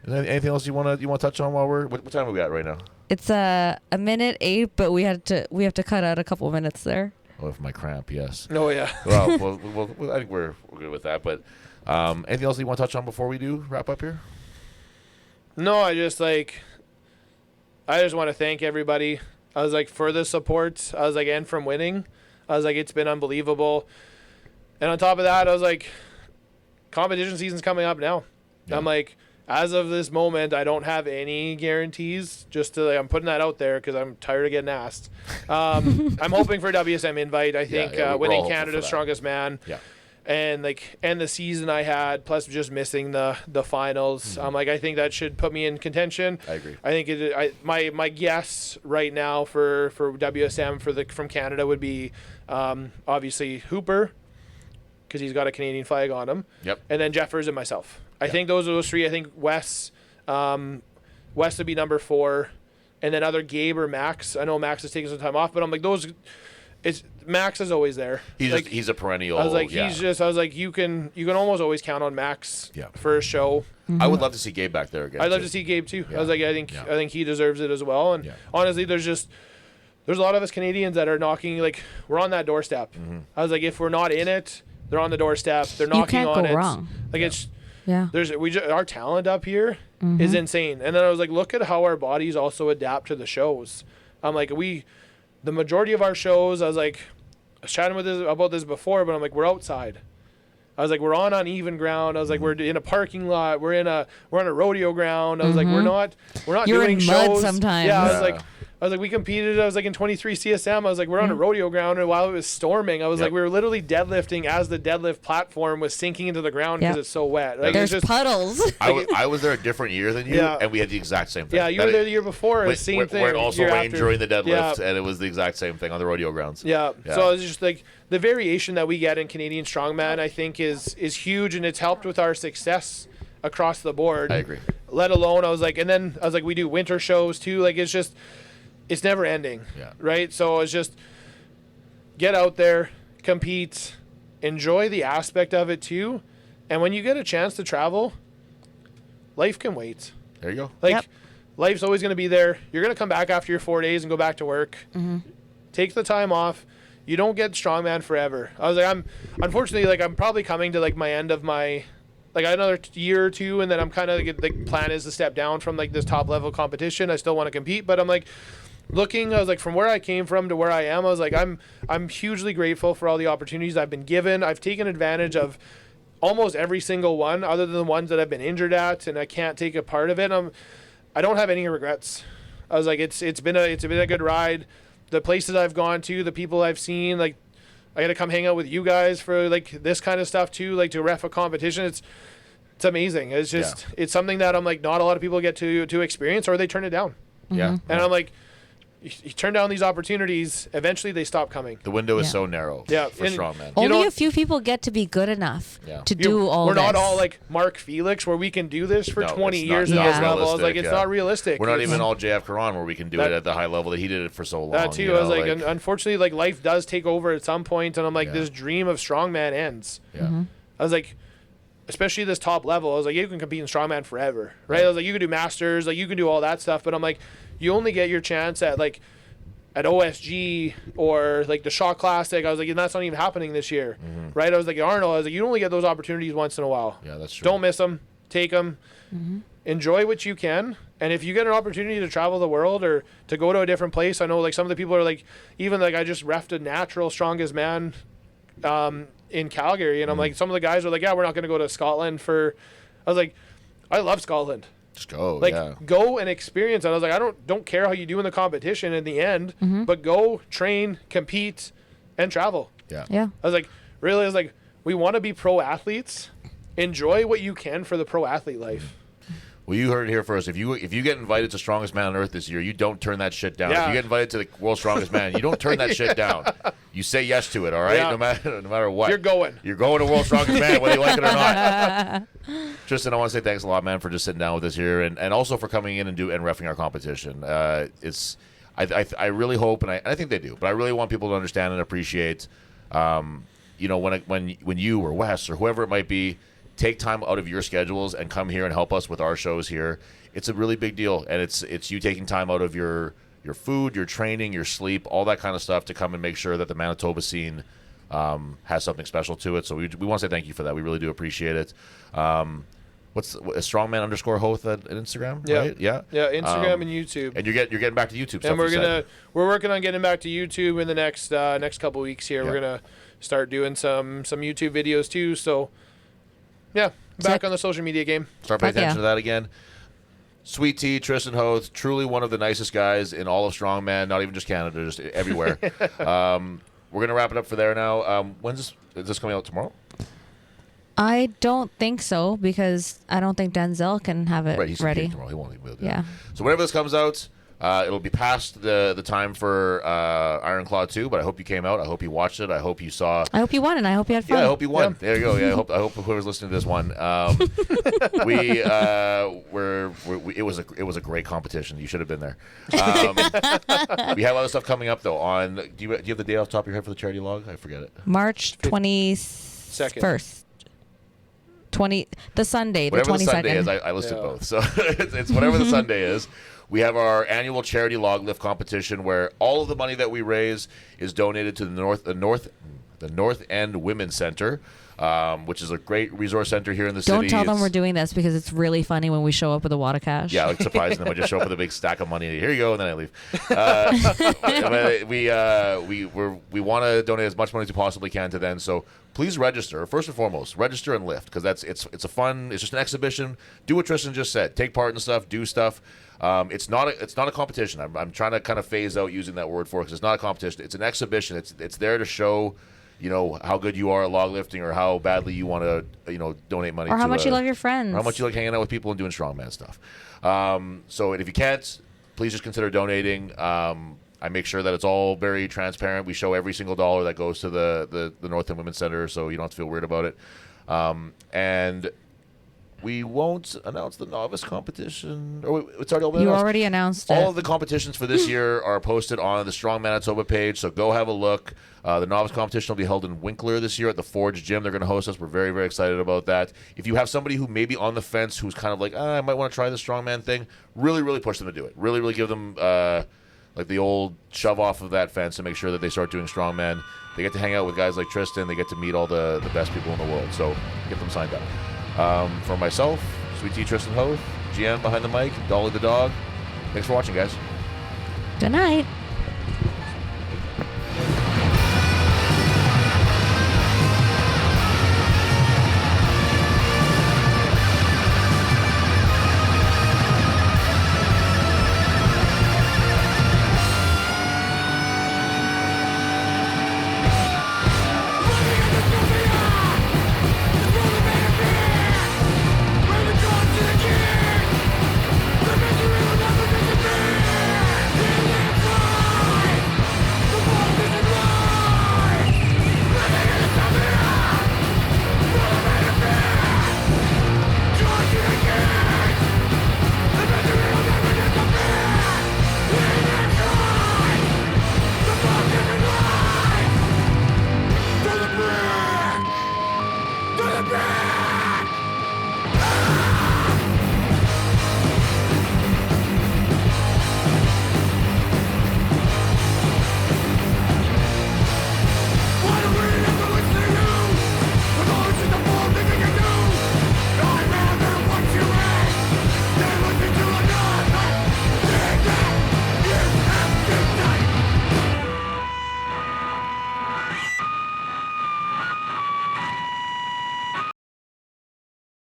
But, anything else you want to touch on while we're? What time are we at right now? It's a minute 8, but we have to cut out a couple minutes there. Oh, for my cramp, yes. Oh yeah. Well, I think we're good with that. But anything else you want to touch on before we do wrap up here? No, I just want to thank everybody. I was like, for the support. I was like, and from winning. I was like, it's been unbelievable. And on top of that, I was like, competition season's coming up now. Yeah. I'm like, as of this moment, I don't have any guarantees. I'm putting that out there because I'm tired of getting asked. I'm hoping for a WSM invite. I think we're all winning hopeful for Canada's that. Strongest Man. Yeah. And end the season I had, plus just missing the finals. I think that should put me in contention. I agree. I think my guess right now for WSM from Canada would be obviously Hooper, because he's got a Canadian flag on him. Yep. And then Jeffers and myself. I think those are those three. I think Wes would be number 4, and then either Gabe or Max. I know Max is taking some time off, but I'm like those. Max is always there. He's a perennial. I was like, yeah. you can almost always count on Max Yeah. for a show. I would love to see Gabe back there again. I'd love too. to see Gabe too. Yeah. I was like, I think he deserves it as well. And honestly, there's a lot of us Canadians that are knocking, like, we're on that doorstep. Mm-hmm. I was like, if we're not in it, they're on the doorstep. They're knocking can't on go it. wrong. Like it's Yeah. our talent up here is insane. And then I was like, look at how our bodies also adapt to the shows. I'm like, the majority of our shows, I was chatting about this before, but I'm like, we're outside. I was like, we're on uneven ground. I was like, we're in a parking lot. We're on a rodeo ground. I was like, we're not You're doing in mud shows sometimes. Yeah, Yeah. I was like, we competed. I was like in 23 CSM. I was like, we're on a rodeo ground, and while it was storming, I was Yep. like, we were literally deadlifting as the deadlift platform was sinking into the ground because Yep. it's so wet. Like, There's it's just, puddles. I was there a different year than you, Yeah. and we had the exact same thing. yeah, you were there the year before. Wait, Same where, thing. Where it also year rained after. during the deadlift, Yeah. and it was the exact same thing on the rodeo grounds. Yeah. Yeah. So I was just like, the variation that we get in Canadian Strongman, I think, is huge, and it's helped with our success across the board. I agree. Let alone, we do winter shows too. Like, it's never ending. Yeah. Right. So it's just get out there, compete, enjoy the aspect of it too, and when you get a chance to travel, life can wait. There you go. Like, Yep. life's always going to be there. You're going to come back after your 4 days and go back to work. Take the time off. You don't get strongman forever. I was like, I'm probably coming to like my end of my, like, another year or two, and then I'm kind of like, the plan is to step down from like this top level competition. I still want to compete, but I'm like I was like, from where I came from to where I am, I was like, I'm hugely grateful for all the opportunities I've been given. I've taken advantage of almost every single one, other than the ones that I've been injured at, and I can't take a part of it. I don't have any regrets. I was like, it's been a good ride. The places I've gone to, the people I've seen, like, I got to come hang out with you guys for like this kind of stuff too, like to ref a competition. It's amazing. It's just it's something that I'm like, not a lot of people get to experience, or they turn it down. Yeah. And I'm like, you turn down these opportunities, eventually they stop coming. The window is Yeah. so narrow. Yeah, For and- strongman. You Only know- a few people get to be good enough Yeah. to do all We're this. not all like Mark Felix, where we can do this for No, 20 it's not- years it's at not this level. I was like, realistic, it's yeah. not realistic. We're not It's- even all JF Karan where we can do That- it at the high level that he did it for so long. that too. you I was know, like, unfortunately, like, life does take over at some point, and I'm like, Yeah. this dream of strongman ends. yeah. I was like, especially this top level, I was like, you can compete in strongman forever, right? I was like, you can do masters, like you can do all that stuff, but I'm like, you only get your chance at like at OSG or like the Shaw Classic. I was like, and that's not even happening this year, right? I was like, Arnold, I was like, you only get those opportunities once in a while. Yeah, that's true. Don't miss them. Take them. Enjoy what you can. And if you get an opportunity to travel the world or to go to a different place, I know like some of the people are like, even like I just refed a natural strongest man in Calgary, and I'm like, some of the guys are like, yeah, we're not going to go to Scotland for. I was like, I love Scotland. Just go, like go and experience it. I was like, I don't care how you do in the competition in the end, but go train, compete, and travel. Yeah. I was like, really, I was like, we want to be pro athletes. Enjoy what you can for the pro athlete life. Well, you heard it here first. If you get invited to Strongest Man on Earth this year, you don't turn that shit down. Yeah. If you get invited to the World's Strongest Man, you don't turn that shit down. You say yes to it, all right? Yeah. No matter what. You're going. You're going to World's Strongest Man, whether you like it or not. Tristan, I want to say thanks a lot, man, for just sitting down with us here, and also for coming in and reffing our competition. I really hope, and I think they do, but I really want people to understand and appreciate, when you or Wes or whoever it might be, take time out of your schedules and come here and help us with our shows here. It's a really big deal, and it's you taking time out of your food, your training, your sleep, all that kind of stuff to come and make sure that the Manitoba scene has something special to it. So we want to say thank you for that. We really do appreciate it. What's Strongman _ Hoath at Instagram? Yeah, right? Yeah, Instagram and YouTube. And you're getting back to YouTube stuff. And we're working on getting back to YouTube in the next couple weeks here. Yeah. We're gonna start doing some YouTube videos too. So. Yeah, back on the social media game. Start paying attention to that again. Sweet Tea, Tristain Hoath, truly one of the nicest guys in all of Strongman, not even just Canada, just everywhere. We're going to wrap it up for there now. Is this coming out tomorrow? I don't think so, because I don't think Denzel can have it he's ready. Tomorrow. He won't even be able to do Yeah. it. So whenever this comes out, it'll be past the time for Iron Claw 2, but I hope you came out. I hope you watched it. I hope you saw. I hope you won, and I hope you had fun. Yeah, I hope you won. Yeah. There you go. Yeah, I hope whoever's listening to this won. It was a great competition. You should have been there. We have other stuff coming up though. Do you have the date off the top of your head for the charity log? I forget it. March 21st. The Sunday, whatever the 22nd. The Sunday is, I listed both. So it's whatever the Sunday is. We have our annual charity log lift competition where all of the money that we raise is donated to the North End Women's Center, which is a great resource center here in the city. Don't tell them we're doing this, because it's really funny when we show up with a wad of cash. Yeah, like surprising them. I just show up with a big stack of money. Here you go, and then I leave. We want to donate as much money as we possibly can to them. So please register. First and foremost, register and lift, because it's just an exhibition. Do what Tristan just said. Take part in stuff. Do stuff. It's not a competition. I'm trying to kind of phase out using that word for it, because it's not a competition. It's an exhibition. It's there to show, how good you are at log lifting, or how badly you want to, donate money. Or how much you love your friends. Or how much you like hanging out with people and doing strongman stuff. So if you can't, please just consider donating. I make sure that it's all very transparent. We show every single dollar that goes to the North End Women's Center, so you don't have to feel weird about it. And we won't announce the novice competition. It's already all been announced. You already announced it. All of the competitions for this year are posted on the Strong Manitoba page, so go have a look. The novice competition will be held in Winkler this year at the Forge Gym. They're going to host us. We're very, very excited about that. If you have somebody who may be on the fence, who's kind of like, I might want to try the strongman thing, really, really push them to do it. Really, really give them like the old shove off of that fence and make sure that they start doing strongman. They get to hang out with guys like Tristan. They get to meet all the best people in the world. So get them signed up. For myself, Sweet Tea, Tristain Hoath, Jian behind the mic, Dolly the dog. Thanks for watching, guys. Good night.